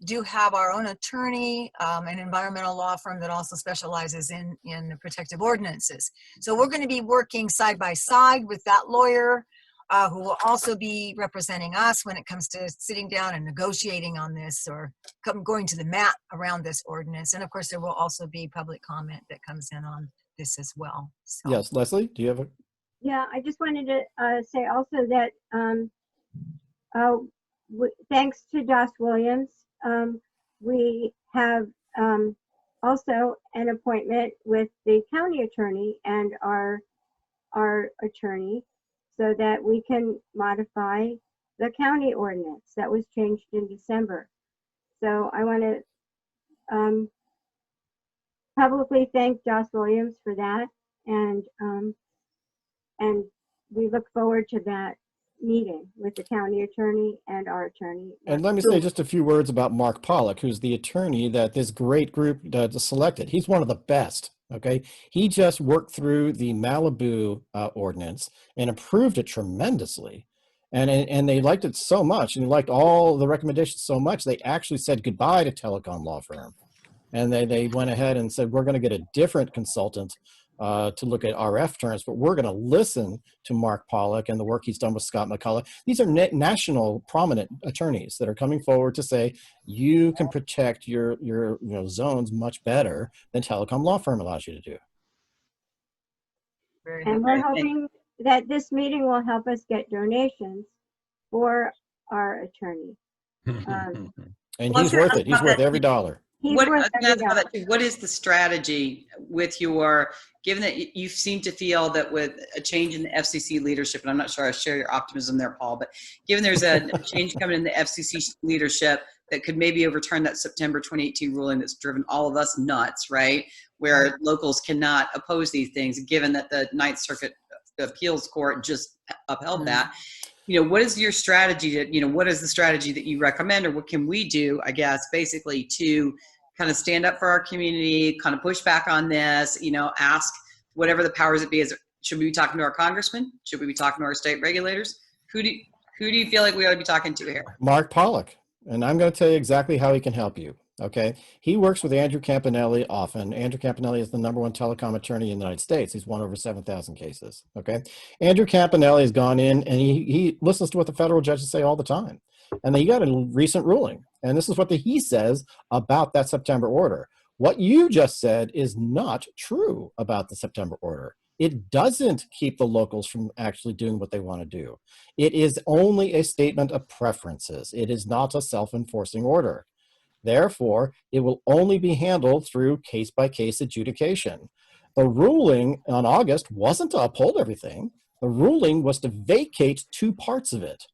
do have our own attorney, an environmental law firm that also specializes in protective ordinances. So we're going to be working side by side with that lawyer who will also be representing us when it comes to sitting down and negotiating on this or going to the mat around this ordinance. And of course, there will also be public comment that comes in on this as well. So. Yes, Leslie, do you have a? Yeah, I just wanted to say also that thanks to Josh Williams, we have also an appointment with the county attorney and our attorney so that we can modify the county ordinance that was changed in December. So I want to publicly thank Josh Williams for that, and we look forward to that meeting with the county attorney and our attorney. And let me say just a few words about Mark Pollock, who's the attorney that this great group selected. He's one of the best, okay? He just worked through the Malibu ordinance and improved it tremendously. And they liked it so much, and they liked all the recommendations so much, they actually said goodbye to Telecom Law Firm. And they went ahead and said, we're going to get a different consultant to look at RF terms, but we're going to listen to Mark Pollock and the work he's done with Scott McCullough. These are national prominent attorneys that are coming forward to say you can protect your zones much better than Telecom Law Firm allows you to do. And we're hoping that this meeting will help us get donations for our attorney. And he's worth it. He's worth every dollar. What is the strategy with your, given that you seem to feel that with a change in the FCC leadership, and I'm not sure I share your optimism there, Paul, but given there's a change coming in the FCC leadership that could maybe overturn that September 2018 ruling that's driven all of us nuts, right? Where locals cannot oppose these things, given that the Ninth Circuit Appeals Court just upheld that. What is your strategy what is the strategy that you recommend, or what can we do, I guess, basically to kind of stand up for our community, kind of push back on this, ask whatever the powers that be is. Should we be talking to our congressman? Should we be talking to our state regulators? Who do you feel like we ought to be talking to here? Mark Pollock. And I'm going to tell you exactly how he can help you. Okay. He works with Andrew Campanelli often. Andrew Campanelli is the #1 telecom attorney in the United States. He's won over 7,000 cases. Okay. Andrew Campanelli has gone in and he listens to what the federal judges say all the time. And he got a recent ruling. And this is what he says about that September order. What you just said is not true about the September order. It doesn't keep the locals from actually doing what they want to do. It is only a statement of preferences. It is not a self-enforcing order. Therefore, it will only be handled through case-by-case adjudication. The ruling on August wasn't to uphold everything. The ruling was to vacate 2 parts of it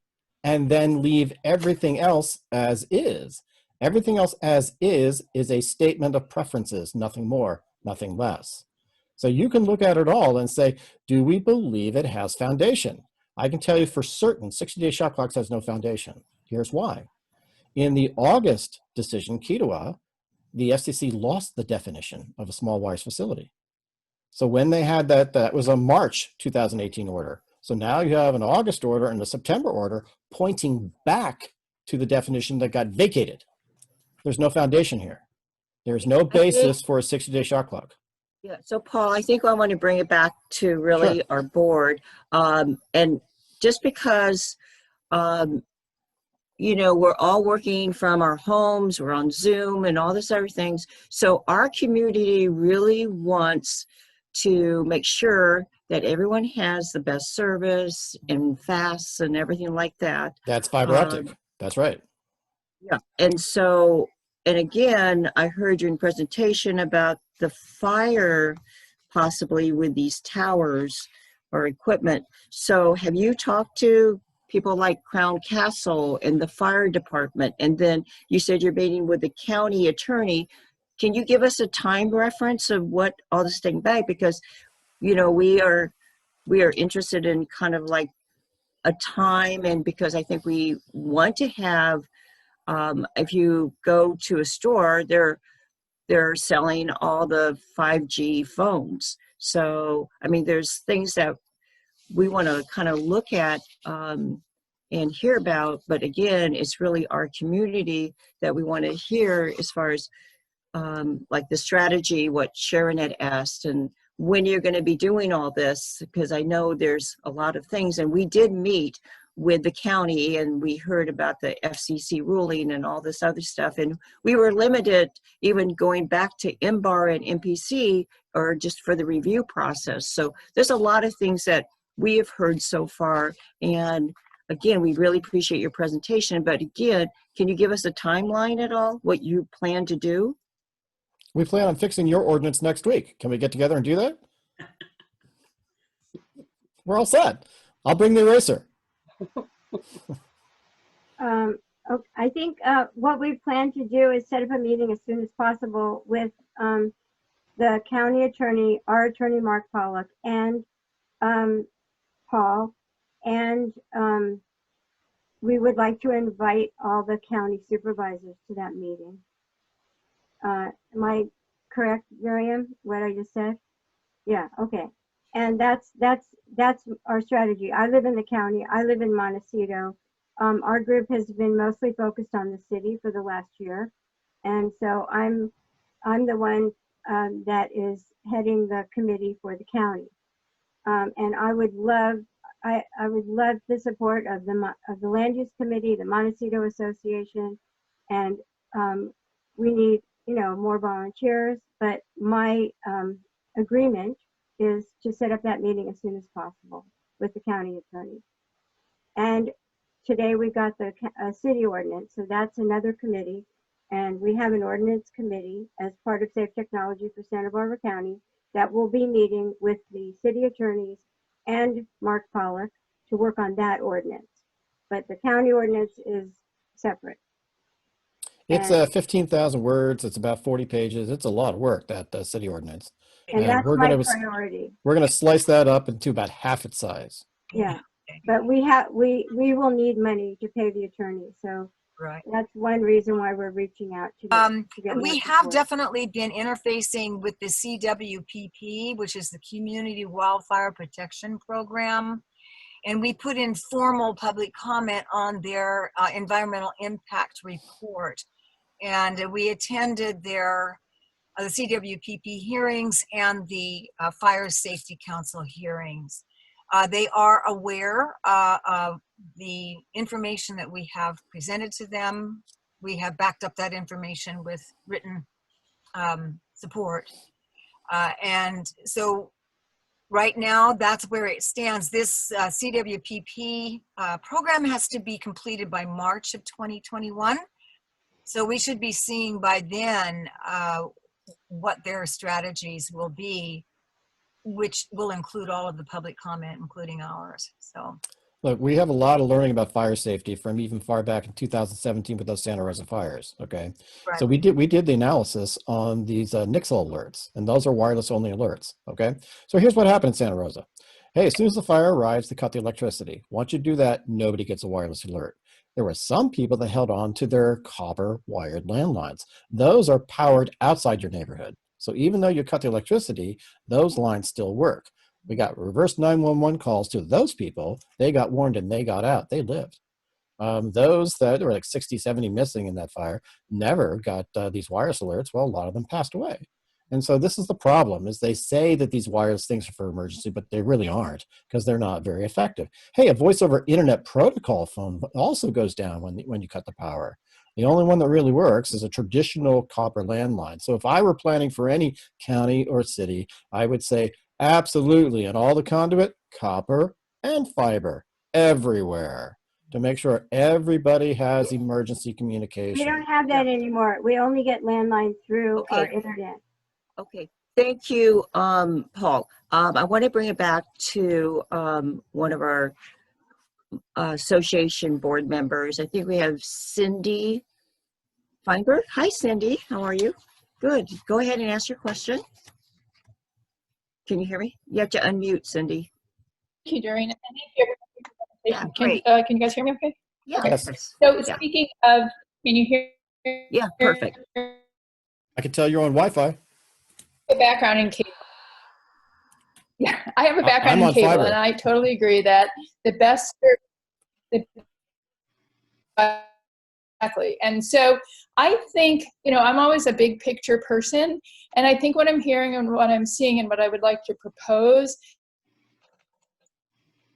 and then leave everything else as is. Everything else as is a statement of preferences, nothing more, nothing less. So you can look at it all and say, do we believe it has foundation? I can tell you for certain, 60-day shot clocks has no foundation. Here's why. In the August decision, Kitawa, the FCC lost the definition of a small wires facility. So when they had that was a March 2018 order. So now you have an August order and a September order pointing back to the definition that got vacated. There's no foundation here. There's no basis for a 60-day shot clock. Yeah, so Paul, I think I want to bring it back to really Sure. our board. And just because, you know, we're all working from our homes, we're on Zoom and all this other things. So our community really wants to make sure that everyone has the best service and fast and everything like that. That's fiber optic. That's right. Yeah, and so, and again, I heard your presentation about the fire possibly with these towers or equipment. So have you talked to people like Crown Castle and the fire department? And then you said you're meeting with the county attorney. Can you give us a time reference of what all this taking back? Because, you know, we are interested in kind of like a time, and because I think we want to have, if you go to a store, they're selling all the 5G phones. So, I mean, there's things that we want to kind of look at and hear about. But again, it's really our community that we want to hear as far as like the strategy, what Sharon had asked, and when you're going to be doing all this, because I know there's a lot of things. And we did meet with the county and we heard about the FCC ruling and all this other stuff. And we were limited even going back to MBAR and MPC or just for the review process. So there's a lot of things that we have heard so far. And again, we really appreciate your presentation. But again, can you give us a timeline at all, what you plan to do? We plan on fixing your ordinance next week. Can we get together and do that? We're all set. I'll bring the eraser. Okay, I think what we plan to do is set up a meeting as soon as possible with the county attorney, our attorney Mark Pollock, and Paul, and we would like to invite all the county supervisors to that meeting. Am I correct, Miriam, what I just said? Yeah, okay. And that's our strategy. I live in the county. I live in Montecito. Our group has been mostly focused on the city for the last year. And so I'm the one that is heading the committee for the county. And I would love the support of the Land Use Committee, the Montecito Association, and we need, you know, more volunteers. But my agreement is to set up that meeting as soon as possible with the county attorney. And today we got the city ordinance, so that's another committee. And we have an ordinance committee as part of Safe Technology for Santa Barbara County that will be meeting with the city attorneys and Mark Pollock to work on that ordinance. But the county ordinance is separate. It's 15,000 words. It's about 40 pages. It's a lot of work, that city ordinance. And that's my priority. We're going to slice that up into about half its size. Yeah, but we will need money to pay the attorney. So Right. that's one reason why we're reaching out to get we more have support. definitely been interfacing with the CWPP, which is the Community Wildfire Protection Program. And we put in formal public comment on their environmental impact report. and we attended their the CWPP hearings and the Fire Safety Council hearings. They are aware of the information that we have presented to them. We have backed up that information with written support. And so right now, that's where it stands. This CWPP program has to be completed by March of 2021. So we should be seeing by then what their strategies will be, which will include all of the public comment, including ours. So, look, we have a lot of learning about fire safety from even far back in 2017 with those Santa Rosa fires. Okay, right. so we did the analysis on these Nixle alerts, and those are wireless only alerts. Okay, so here's what happened in Santa Rosa. Hey, as soon as the fire arrives, they cut the electricity. Once you do that, nobody gets a wireless alert. There were some people that held on to their copper wired landlines. Those are powered outside your neighborhood. So even though you cut the electricity, those lines still work. We got reverse 911 calls to those people. They got warned and they got out. They lived. Those that were like 60, 70 missing in that fire never got these wireless alerts. Well, a lot of them passed away. And so this is the problem, is they say that these wireless things are for emergency, but they really aren't, because they're not very effective. Hey, a voice over internet protocol phone also goes down when you cut the power. The only one that really works is a traditional copper landline. So if I were planning for any county or city, I would say absolutely, and all the conduit, copper and fiber everywhere, to make sure everybody has emergency communication. We don't have that anymore. We only get landlines through our internet. Okay, thank you, Paul. I want to bring it back to one of our association board members. I think we have Cindy Feinberg. Hi, Cindy. How are you? Good. Go ahead and ask your question. Can you hear me? You have to unmute, Cindy. Thank you, Doreen. And thank you, everyone, for the Yeah, presentation. great. Can you guys hear me okay? Yeah. Okay. Yes. So Yeah. speaking of, can you hear? Yeah, perfect. I can tell you're on Wi-Fi. A background in cable. Yeah, I have a background I'm in on cable, fiber. and I totally agree that the best. Exactly. And so I think, I'm always a big picture person, and I think what I'm hearing and what I'm seeing and what I would like to propose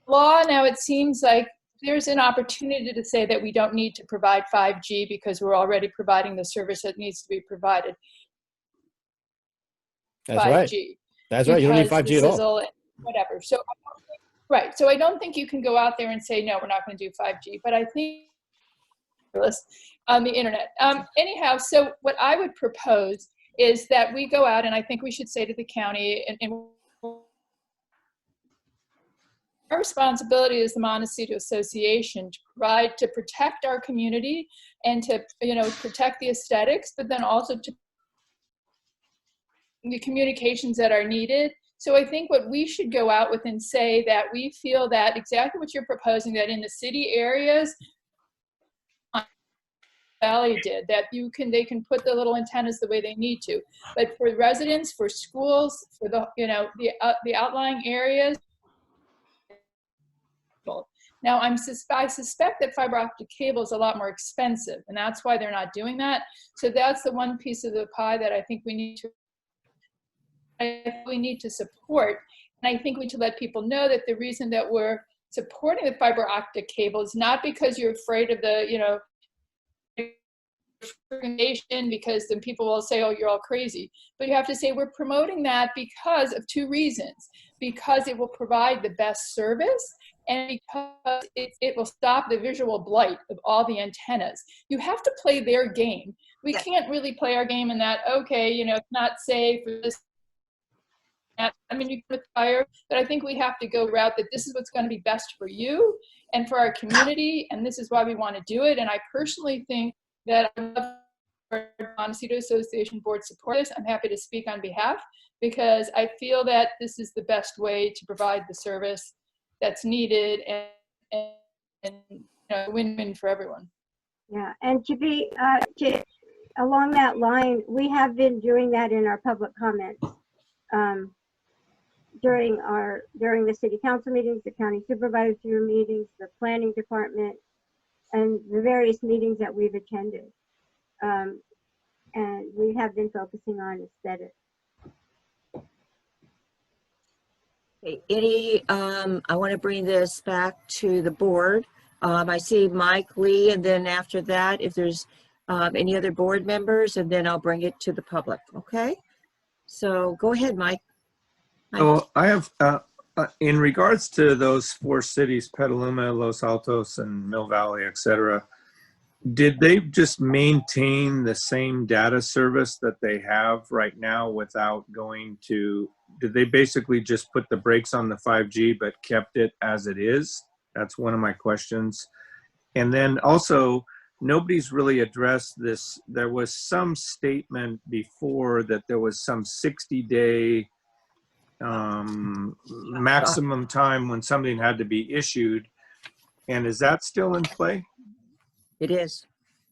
law now, it seems like there's an opportunity to say that we don't need to provide 5G because we're already providing the service that needs to be provided. That's 5G. right. That's right. You don't need 5G at all. Whatever. So, right. So I don't think you can go out there and say, no, we're not going to do 5G. But I think on the internet. Anyhow, so what I would propose is that we go out, and I think we should say to the county, and our responsibility as the Montecito Association to protect our community and to protect the aesthetics, but then also to the communications that are needed. So I think what we should go out with and say that we feel that exactly what you're proposing, that in the city areas, Valley did, that they can put the little antennas the way they need to, but for residents, for schools, for the outlying areas. Now I suspect that fiber optic cable is a lot more expensive, and that's why they're not doing that. So that's the one piece of the pie that I think we need to support. And I think we need to let people know that the reason that we're supporting the fiber optic cable is not because you're afraid of the because then people will say, oh, you're all crazy. But you have to say we're promoting that because of two reasons: because it will provide the best service, and because it will stop the visual blight of all the antennas. You have to play their game. We can't really play our game in that, okay, it's not safe for this. I mean, you can fire, but I think we have to go route that this is what's going to be best for you and for our community, and this is why we want to do it. And I personally think that our Montecito Association board support this. I'm happy to speak on behalf, because I feel that this is the best way to provide the service that's needed and win-win for everyone. Yeah, and to be along that line, we have been doing that in our public comments during the city council meetings, the county supervisor meetings, the planning department, and the various meetings that we've attended. and we have been focusing on aesthetics. Okay, I want to bring this back to the board. I see Mike Lee, and then after that, if there's any other board members, and then I'll bring it to the public, okay? So go ahead, Mike. So I have, in regards to those 4 cities, Petaluma, Los Altos, and Mill Valley, et cetera, did they just maintain the same data service that they have right now without going to, did they basically just put the brakes on the 5G but kept it as it is? That's one of my questions. And then also, nobody's really addressed this. There was some statement before that there was some 60-day maximum time when something had to be issued. And is that still in play? It is,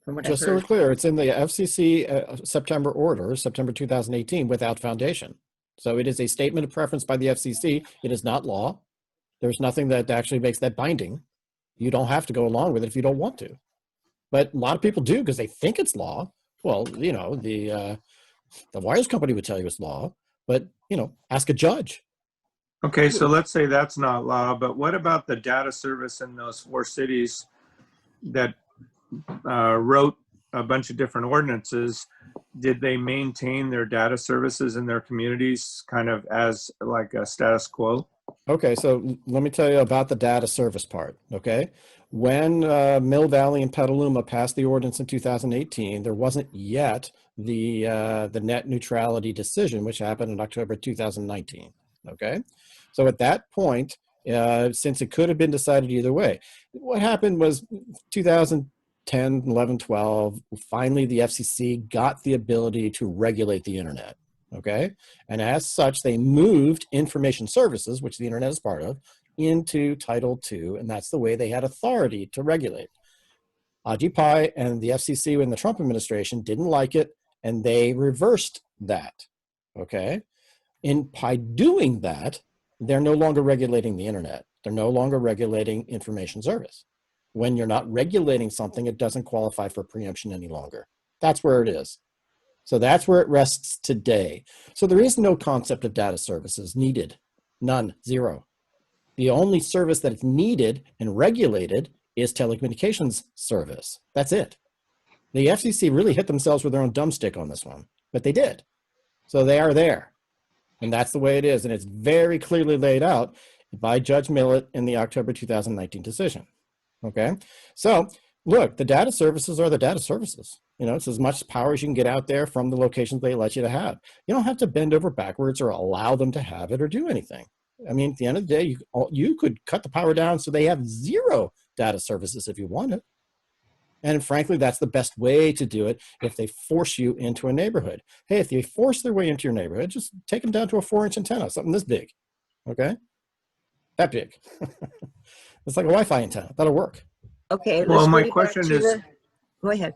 from what I Just so we're heard. clear, it's in the FCC September order, September 2018, without foundation. So it is a statement of preference by the FCC. It is not law. There's nothing that actually makes that binding. You don't have to go along with it if you don't want to. But a lot of people do because they think it's law. Well, you know, the wires company would tell you it's law, but, you know, ask a judge. Okay, so let's say that's not law, but what about the data service in those 4 cities that wrote a bunch of different ordinances? Did they maintain their data services in their communities kind of as like a status quo? Okay, so let me tell you about the data service part, okay? When Mill Valley and Petaluma passed the ordinance in 2018, there wasn't yet the net neutrality decision, which happened in October 2019, okay? So at that point, since it could have been decided either way, what happened was 2010, 11, 12, finally the FCC got the ability to regulate the internet. Okay, and as such, they moved information services, which the internet is part of, into Title II, and that's the way they had authority to regulate. Occupy and the FCC in the Trump administration didn't like it, and they reversed that. Okay, by doing that, they're no longer regulating the internet. They're no longer regulating information service. When you're not regulating something, it doesn't qualify for preemption any longer. That's where it is. So that's where it rests today. So there is no concept of data services needed. None, zero. The only service that is needed and regulated is telecommunications service. That's it. The FCC really hit themselves with their own thumbstick on this one, but they did. So they are there. And that's the way it is. And it's very clearly laid out by Judge Millett in the October 2019 decision. Okay. So look, the data services are the data services. You know, it's as much power as you can get out there from the locations they let you to have. You don't have to bend over backwards or allow them to have it or do anything. I mean, at the end of the day, you could cut the power down so they have 0 data services if you want it. And frankly, that's the best way to do it if they force you into a neighborhood. Hey, if they force their way into your neighborhood, just take them down to a 4-inch antenna, something this big, okay? That big. It's like a Wi-Fi antenna. That'll work. Okay, let's Well, my go back question to is, the, go ahead.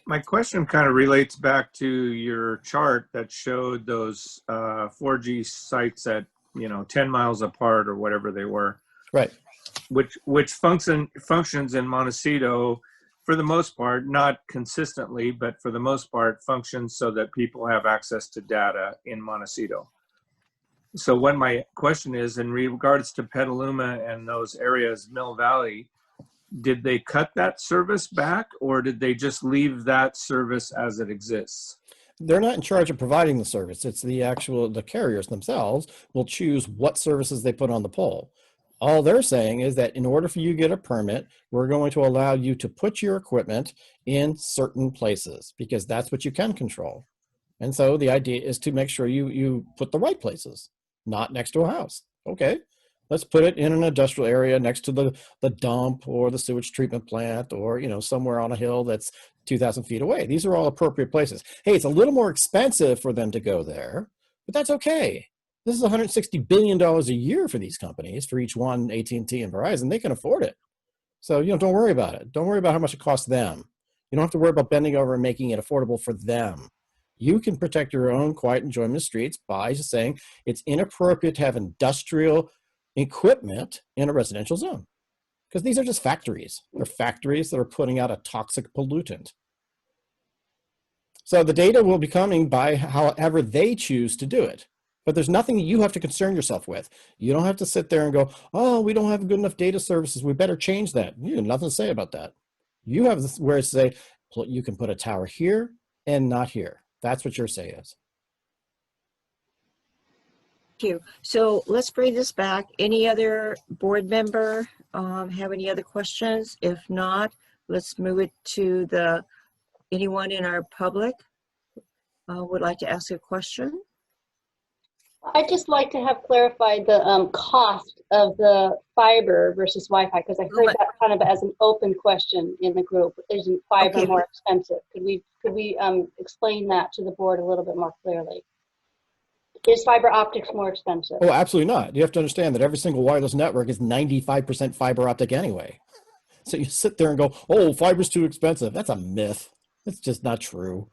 my question kind of relates back to your chart that showed those 4G sites at, you know, 10 miles apart or whatever they were. Right. Which functions in Montecito for the most part, not consistently, but for the most part functions so that people have access to data in Montecito. So what my question is, in regards to Petaluma and those areas, Mill Valley, did they cut that service back or did they just leave that service as it exists? They're not in charge of providing the service. It's the carriers themselves will choose what services they put on the pole. All they're saying is that in order for you to get a permit, we're going to allow you to put your equipment in certain places because that's what you can control. And so the idea is to make sure you put the right places, not next to a house. Okay, let's put it in an industrial area next to the dump or the sewage treatment plant or, you know, somewhere on a hill that's 2,000 feet away. These are all appropriate places. Hey, it's a little more expensive for them to go there, but that's okay. This is $160 billion a year for these companies, for each one, AT&T and Verizon. They can afford it. So, you know, don't worry about it. Don't worry about how much it costs them. You don't have to worry about bending over and making it affordable for them. You can protect your own quiet enjoyment of streets by just saying it's inappropriate to have industrial equipment in a residential zone. Because these are just factories. They're factories that are putting out a toxic pollutant. So the data will be coming by however they choose to do it. But there's nothing that you have to concern yourself with. You don't have to sit there and go, oh, we don't have good enough data services. We better change that. You have nothing to say about that. You have where to say, you can put a tower here and not here. That's what your say is. Thank you. So let's bring this back. Any other board member have any other questions? If not, let's move it to anyone in our public would like to ask a question. I'd just like to have clarified the cost of the fiber versus Wi-Fi, because I heard that kind of as an open question in the group. Isn't fiber more expensive? Could we explain that to the board a little bit more clearly? Is fiber optics more expensive? Oh, absolutely not. You have to understand that every single wireless network is 95% fiber optic anyway. So you sit there and go, oh, fiber's too expensive. That's a myth. It's just not true.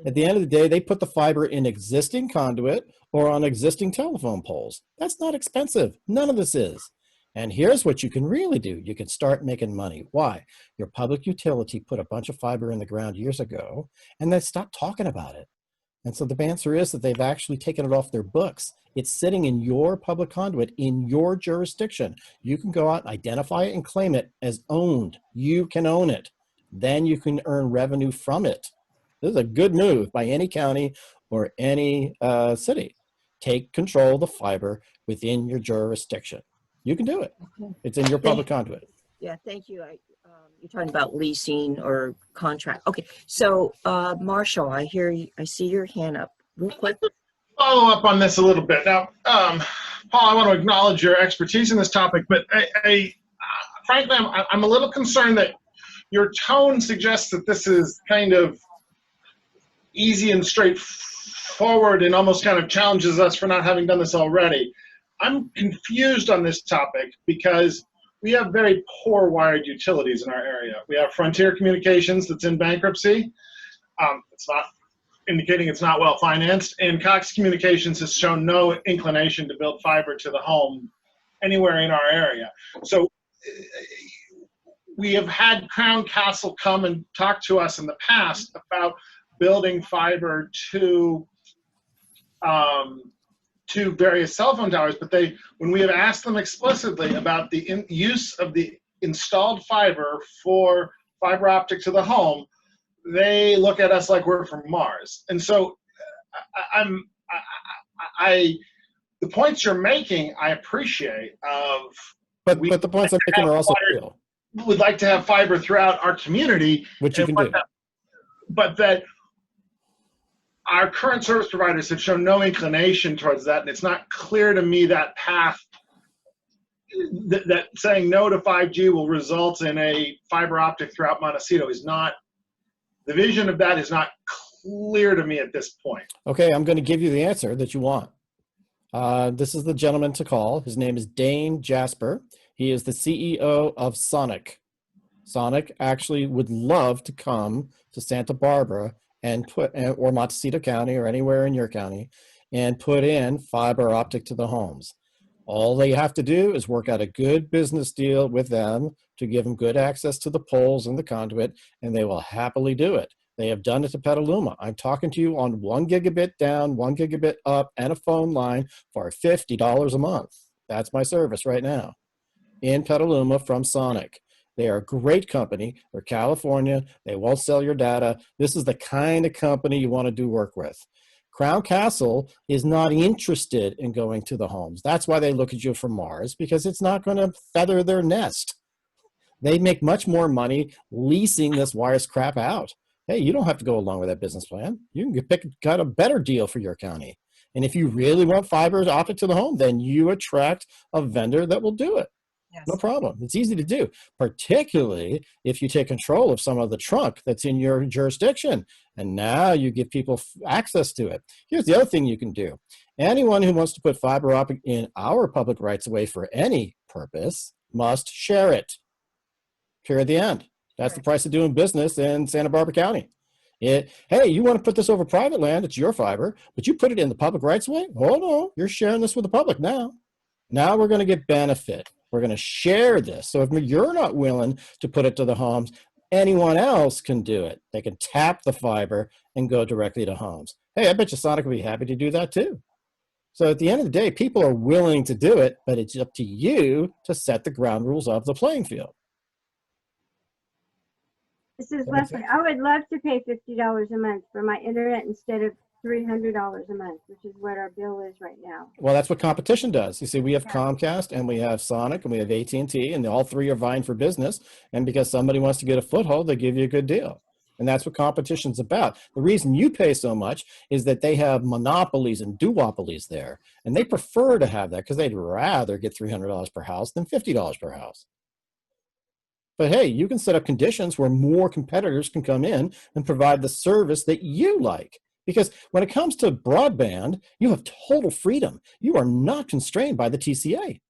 At the end of the day, they put the fiber in existing conduit or on existing telephone poles. That's not expensive. None of this is. And here's what you can really do. You can start making money. Why? Your public utility put a bunch of fiber in the ground years ago, and they stopped talking about it. And so the answer is that they've actually taken it off their books. It's sitting in your public conduit in your jurisdiction. You can go out and identify it and claim it as owned. You can own it. Then you can earn revenue from it. This is a good move by any county or any city. Take control of the fiber within your jurisdiction. You can do it. It's in your public conduit. Yeah, thank you. You're talking about leasing or contract. Okay, so Marshall, I see your hand up real quick. Follow up on this a little bit. Now, Paul, I want to acknowledge your expertise in this topic, but frankly, I'm a little concerned that your tone suggests that this is kind of easy and straightforward and almost kind of challenges us for not having done this already. I'm confused on this topic because we have very poor wired utilities in our area. We have Frontier Communications that's in bankruptcy. It's not indicating it's not well financed, and Cox Communications has shown no inclination to build fiber to the home anywhere in our area. So we have had Crown Castle come and talk to us in the past about building fiber to various cell phone towers, but when we have asked them explicitly about the use of the installed fiber for fiber optic to the home, they look at us like we're from Mars. And so the points you're making, I appreciate. But the points I'm making are also real. We'd like to have fiber throughout our community. Which you can do. But that our current service providers have shown no inclination towards that, and it's not clear to me that path, that saying no to 5G will result in a fiber optic throughout Montecito is not, the vision of that is not clear to me at this point. Okay, I'm going to give you the answer that you want. This is the gentleman to call. His name is Dane Jasper. He is the CEO of Sonic. Sonic actually would love to come to Santa Barbara and or Montecito County or anywhere in your county and put in fiber optic to the homes. All they have to do is work out a good business deal with them to give them good access to the poles and the conduit, and they will happily do it. They have done it to Petaluma. I'm talking to you on 1 gigabit down, 1 gigabit up, and a phone line for $50 a month. That's my service right now in Petaluma from Sonic. They are a great company. They're California. They won't sell your data. This is the kind of company you want to do work with. Crown Castle is not interested in going to the homes. That's why they look at you from Mars, because it's not going to feather their nest. They make much more money leasing this wireless crap out. Hey, you don't have to go along with that business plan. You can got a better deal for your county. And if you really want fiber optic to the home, then you attract a vendor that will do it. Yes. No problem. It's easy to do, particularly if you take control of some of the trunk that's in your jurisdiction. And now you give people access to it. Here's the other thing you can do. Anyone who wants to put fiber optic in our public rights of way for any purpose must share it. Period. The end. That's the price of doing business in Santa Barbara County. Hey, you want to put this over private land, it's your fiber, but you put it in the public rights of way? Hold on, you're sharing this with the public now. Now we're going to get benefit. We're going to share this. So if you're not willing to put it to the homes, anyone else can do it. They can tap the fiber and go directly to homes. Hey, I bet you Sonic would be happy to do that too. So at the end of the day, people are willing to do it, but it's up to you to set the ground rules of the playing field. This is That makes Leslie. sense. I would love to pay $50 a month for my internet instead of $300 a month, which is what our bill is right now. Well, that's what competition does. You see, we have Comcast and we have Sonic and we have AT&T, and all three are vying for business. And because somebody wants to get a foothold, they give you a good deal. And that's what competition's about. The reason you pay so much is that they have monopolies and duopolies there. And they prefer to have that because they'd rather get $300 per house than $50 per house. But hey, you can set up conditions where more competitors can come in and provide the service that you like. Because when it comes to broadband, you have total freedom. You are not constrained by the TCA.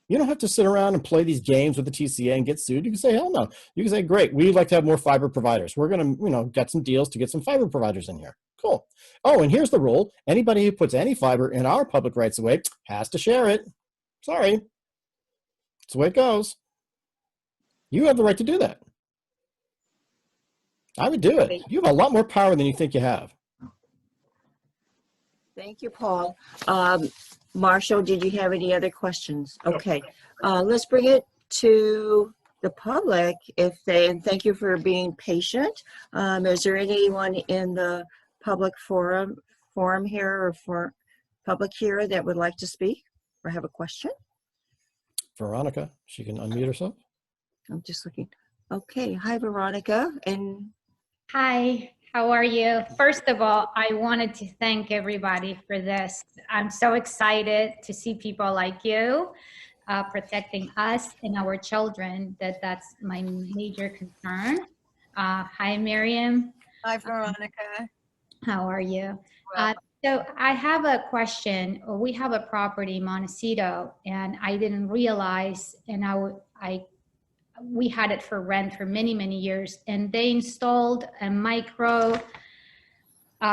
You don't have to sit around and play these games with the TCA and get sued. You can say, hell no. You can say, great, we'd like to have more fiber providers. We're going to, get some deals to get some fiber providers in here. Cool. Oh, and here's the rule. Anybody who puts any fiber in our public rights of way has to share it. Sorry. That's the way it goes. You have the right to do that. I would do it. You have a lot more power than you think you have. Thank you, Paul. Marshall, did you have any other questions? Okay, let's bring it to the public and thank you for being patient. Is there anyone in the public forum here or for public here that would like to speak or have a question? Veronica, she can unmute herself. I'm just looking. Okay, hi, Veronica. And hi, how are you? First of all, I wanted to thank everybody for this. I'm so excited to see people like you protecting us and our children. That's my major concern. Hi, Miriam. Hi, Veronica. How are you? Well, So I have a question. We have a property, Montecito, and I didn't realize, and we had it for rent for many, many years, and they installed a micro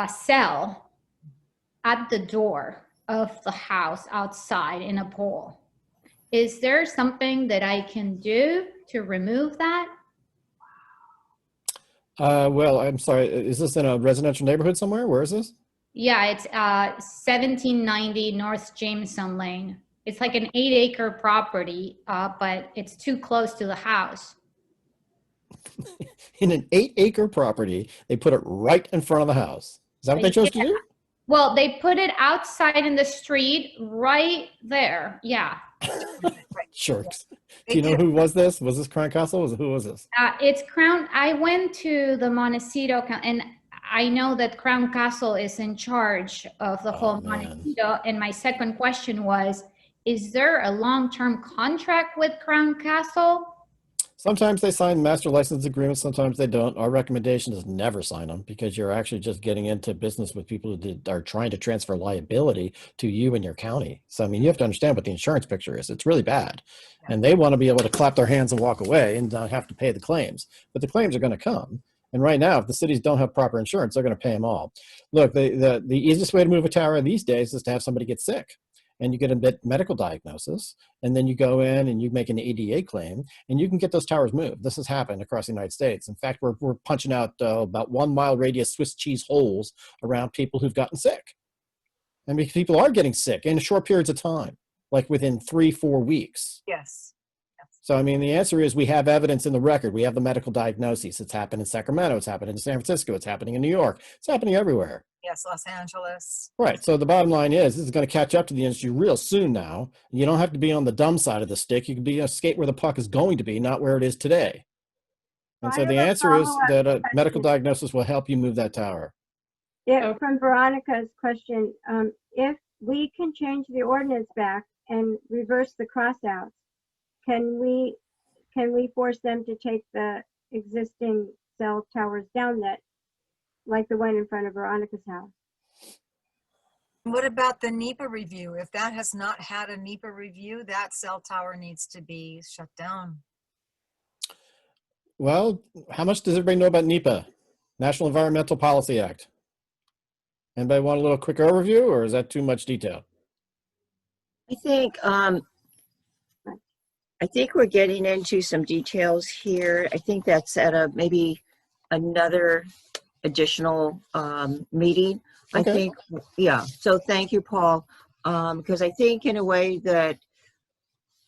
cell at the door of the house outside in a pole. Is there something that I can do to remove that? Well, I'm sorry. Is this in a residential neighborhood somewhere? Where is this? Yeah, it's 1790 North Jameson Lane. It's like an 8-acre property, but it's too close to the house. In an 8-acre property, they put it right in front of the house. Is that what they chose to do? Well, they put it outside in the street, right there. Yeah. Jerks. Do you know who was this? Was this Crown Castle? Who was this? It's Crown. I went to the Montecito, and I know that Crown Castle is in charge of the whole Montecito. And my second question was, is there a long-term contract with Crown Castle? Sometimes they sign master license agreements, sometimes they don't. Our recommendation is never sign them because you're actually just getting into business with people who are trying to transfer liability to you and your county. So, I mean, you have to understand what the insurance picture is. It's really bad. And they want to be able to clap their hands and walk away and not have to pay the claims. But the claims are going to come. And right now, if the cities don't have proper insurance, they're going to pay them all. Look, the easiest way to move a tower these days is to have somebody get sick. And you get a medical diagnosis, and then you go in and you make an ADA claim, and you can get those towers moved. This has happened across the United States. In fact, we're punching out about 1 mile radius Swiss cheese holes around people who've gotten sick. And because people are getting sick in short periods of time, like within 3-4 weeks. yes. So, I mean, the answer is we have evidence in the record. We have the medical diagnoses. It's happened in Sacramento. It's happened in San Francisco. It's happening in New York. It's happening everywhere. Yes, Los Angeles. Right. So the bottom line is this is going to catch up to the industry real soon now. You don't have to be on the dumb side of the stick. You can be a skate where the puck is going to be, not where it is today. And so the answer is that a medical diagnosis will help you move that tower. Yeah, from Veronica's question, if we can change the ordinance back and reverse the crossouts, can we force them to take the existing cell towers down that, like the one in front of Veronica's house? What about the NEPA review? If that has not had a NEPA review, that cell tower needs to be shut down. Well, how much does everybody know about NEPA, National Environmental Policy Act? Anybody want a little quick overview, or is that too much detail? I think I think we're getting into some details here. I think that's at a maybe another additional meeting. I Okay. think, yeah. So thank you, Paul, because I think in a way that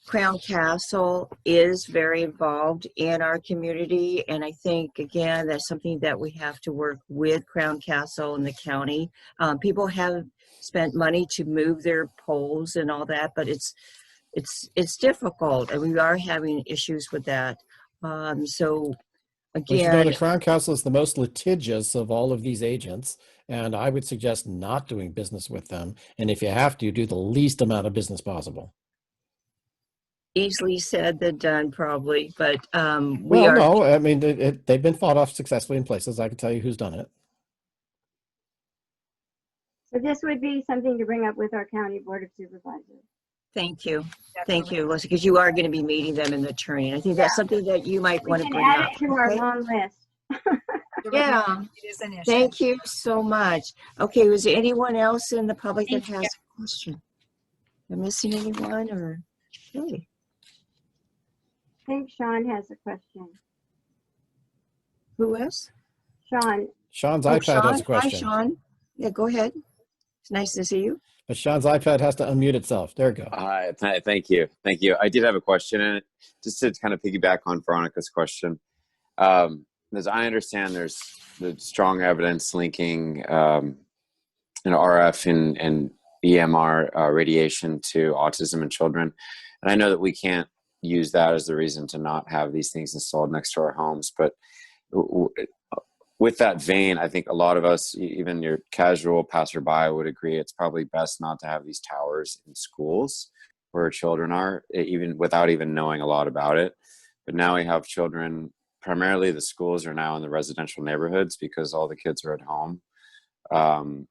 Crown Castle is very involved in our community, and I think again that's something that we have to work with Crown Castle and the county. People have spent money to move their poles and all that, but it's difficult, and we are having issues with that. So Well, you know, again, the Crown Castle is the most litigious of all of these agents, and I would suggest not doing business with them. And if you have to, do the least amount of business possible. easily said than done, probably, but we Well, are. no, I mean, they've been fought off successfully in places. I can tell you who's done it. So this would be something to bring up with our county board of supervisors. Thank you. Thank you, Melissa, because you are going to be meeting them in the attorney. And I think that's something that you might We want to can bring add up. it to our Okay? long list. Yeah. It is an issue. Thank you so much. Okay, was there anyone else in the public that Thank has a question? Am I missing anyone or? Okay. I think Sean has a question. Who else? Sean, Sean's Oh, iPad has a Sean. question. Hi, Sean. Yeah, go ahead. It's nice to see you. But Sean's iPad has to unmute itself. There we go. Hi, thank you. Thank you. I did have a question, and just to kind of piggyback on Veronica's question. As I understand, there's the strong evidence linking RF and EMR radiation to autism in children. And I know that we can't use that as the reason to not have these things installed next to our homes. But with that vein, I think a lot of us, even your casual passerby, would agree it's probably best not to have these towers in schools where children are, even without even knowing a lot about it. But now we have children, primarily the schools are now in the residential neighborhoods because all the kids are at home,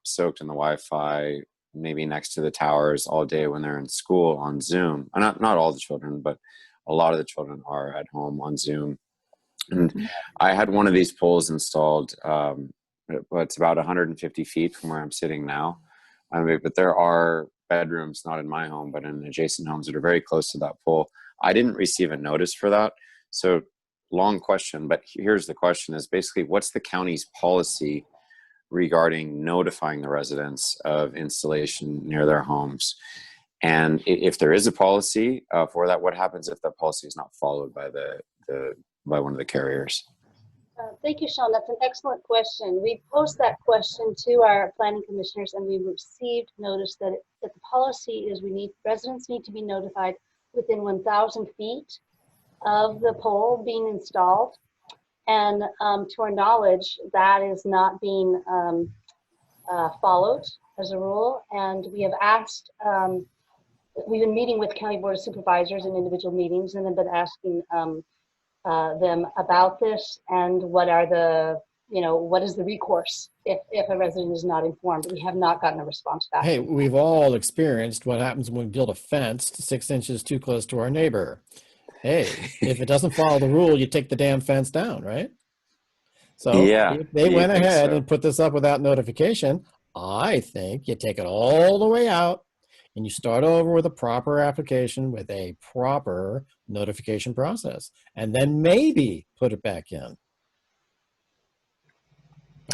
soaked in the Wi-Fi, maybe next to the towers all day when they're in school on Zoom. Not all the children, but a lot of the children are at home on Zoom. And I had one of these poles installed, it's about 150 feet from where I'm sitting now. I mean, but there are bedrooms, not in my home, but in adjacent homes that are very close to that pole. I didn't receive a notice for that. So long question, but here's the question is basically what's the county's policy regarding notifying the residents of installation near their homes? And if there is a policy for that, what happens if that policy is not followed by by one of the carriers? Thank you, Sean. That's an excellent question. We posed that question to our planning commissioners, and we received notice that the policy is residents need to be notified within 1,000 feet of the pole being installed. And to our knowledge, that is not being followed as a rule. And we have asked, we've been meeting with County Board of Supervisors in individual meetings and have been asking them about this and what is the recourse if a resident is not informed. We have not gotten a response back. Hey, we've all experienced what happens when we build a fence 6 inches too close to our neighbor. Hey, if it doesn't follow the rule, you take the damn fence down, right? So Yeah, if they went think ahead so. and put this up without notification, I think you take it all the way out and you start over with a proper application with a proper notification process, and then maybe put it back in.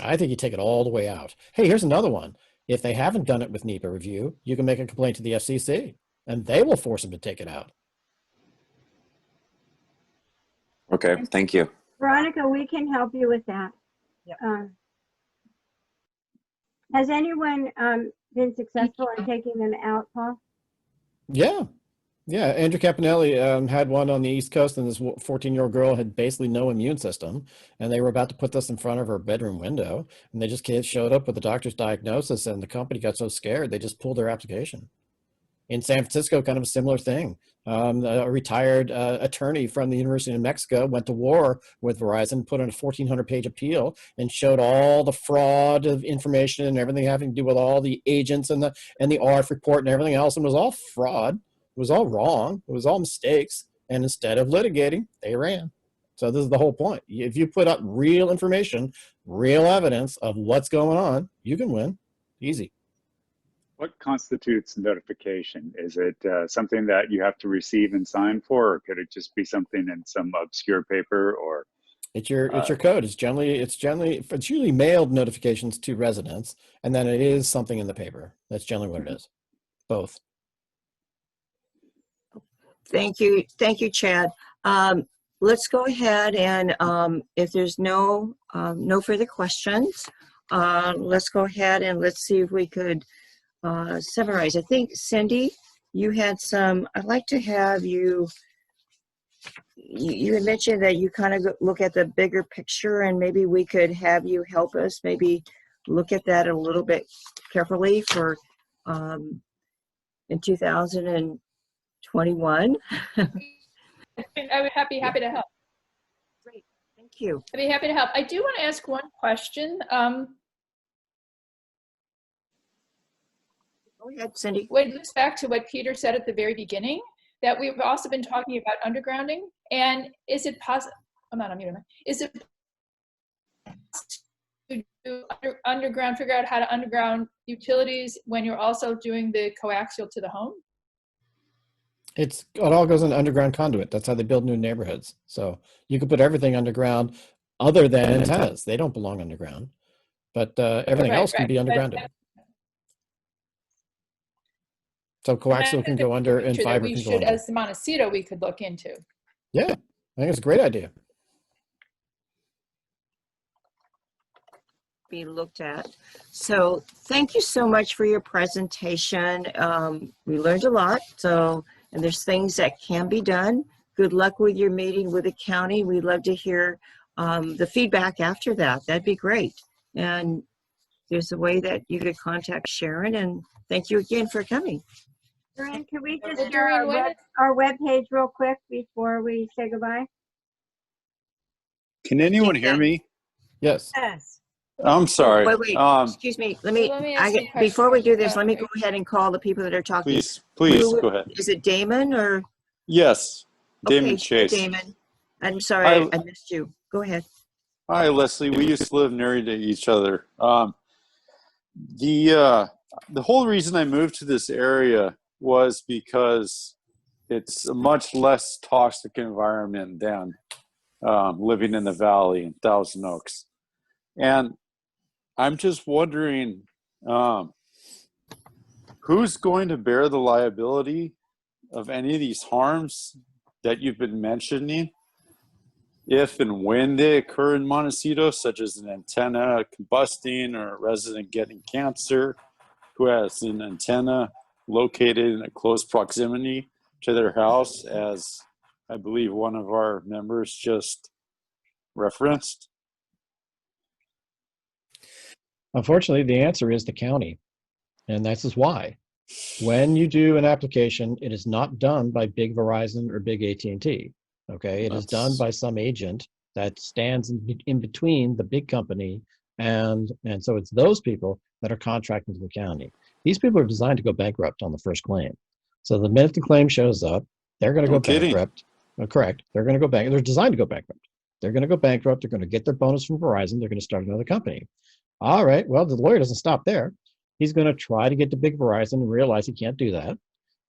I think you take it all the way out. Hey, here's another one. If they haven't done it with NEPA review, you can make a complaint to the FCC, and they will force them to take it out. Okay, thank you. Veronica, we can help you with that. Yep. Has anyone been successful in taking them out, Paul? Yeah. Andrew Campanelli had one on the East Coast, and this 14-year-old girl had basically no immune system, and they were about to put this in front of her bedroom window, and they just showed up with the doctor's diagnosis, and the company got so scared they just pulled their application. In San Francisco, kind of a similar thing. A retired attorney from the University of New Mexico went to war with Verizon, put in a 1,400-page appeal, and showed all the fraud of information and everything having to do with all the agents and the RF report and everything else, and it was all fraud. It was all wrong. It was all mistakes. And instead of litigating, they ran. So this is the whole point. If you put up real information, real evidence of what's going on, you can win. Easy. What constitutes notification? Is it something that you have to receive and sign for, or could it just be something in some obscure paper? Or It's your code. It's usually mailed notifications to residents, and then it is something in the paper. That's generally what it is. Both. Thank you, Chad. Let's go ahead and if there's no further questions, let's go ahead and let's see if we could summarize. I think Cindy, you had some. I'd like to have you. You had mentioned that you kind of look at the bigger picture, and maybe we could have you help us maybe look at that a little bit carefully for in 2021. I would happy to help. Great, thank you. I'd be happy to help. I do want to ask one question. Go ahead, Cindy. When it goes back to what Peter said at the very beginning, that we've also been talking about undergrounding, and is it possible? I'm not unmuted. Is it to do underground? Figure out how to underground utilities when you're also doing the coaxial to the home? It all goes into underground conduit. That's how they build new neighborhoods. So you can put everything underground, other than antennas. They don't belong underground, but everything else can be undergrounded. So coaxial can go under, and fiber can go under. As the Montecito, we could look into. Yeah, I think it's a great idea. Be looked at. So thank you so much for your presentation. We learned a lot. So, and there's things that can be done. Good luck with your meeting with the county. We'd love to hear the feedback after that. That'd be great. And there's a way that you could contact Sharon. And thank you again for coming. Sharon, can we just share our webpage real quick before we say goodbye? can anyone hear me? Yes. Yes. I'm sorry. Wait, excuse me. Before we do this, let me go ahead and call the people that are talking. Please go ahead. Is it Damon or? Yes, Damon Okay, Chase. Damon. I'm sorry, I missed you. Go ahead. Hi, Leslie. We used to live near to each other. The whole reason I moved to this area was because it's a much less toxic environment than living in the valley in Thousand Oaks. And I'm just wondering, who's going to bear the liability of any of these harms that you've been mentioning, if and when they occur in Montecito, such as an antenna combusting or a resident getting cancer who has an antenna located in a close proximity to their house, as I believe one of our members just referenced? Unfortunately, the answer is the county. And this is why. When you do an application, it is not done by big Verizon or big AT&T. Okay, it is done by some agent that stands in between the big company and so it's those people that are contracting to the county. These people are designed to go bankrupt on the first claim. So the minute the claim shows up, they're going to go bankrupt. Correct. They're going to go bankrupt. They're designed to go bankrupt. They're going to go bankrupt. They're going to get their bonus from Verizon. They're going to start another company. All right. Well, the lawyer doesn't stop there. He's going to try to get to big Verizon and realize he can't do that.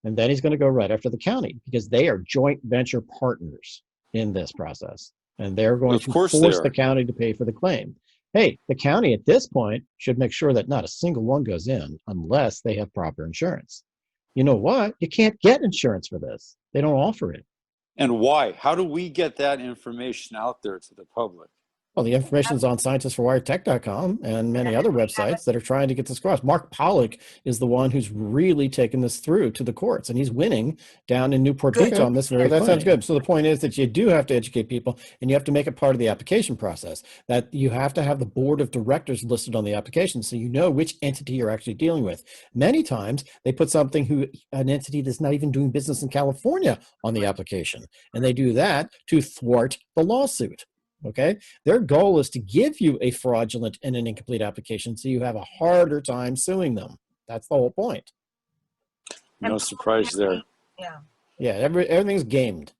And then he's going to go right after the county because they are joint venture partners in this process. And they're going to force the county to pay for the claim. Hey, the county at this point should make sure that not a single one goes in unless they have proper insurance. You know what? You can't get insurance for this. They don't offer it. And why? How do we get that information out there to the public? Well, the information is on scientistsforwiredtech.com and many other websites that are trying to get this across. Mark Pollock is the one who's really taken this through to the courts, and he's winning down in Newport Beach on this very That sounds good. So the point is that you do have to educate people, and you have to make it part of the application process, that you have to have the board of directors listed on the application so you know which entity you're actually dealing with. Many times, they put an entity that's not even doing business in California on the application, and they do that to thwart the lawsuit. Okay, their goal is to give you a fraudulent and an incomplete application so you have a harder time suing them. That's the whole point. No surprise there. Yeah. Yeah, everything's gamed.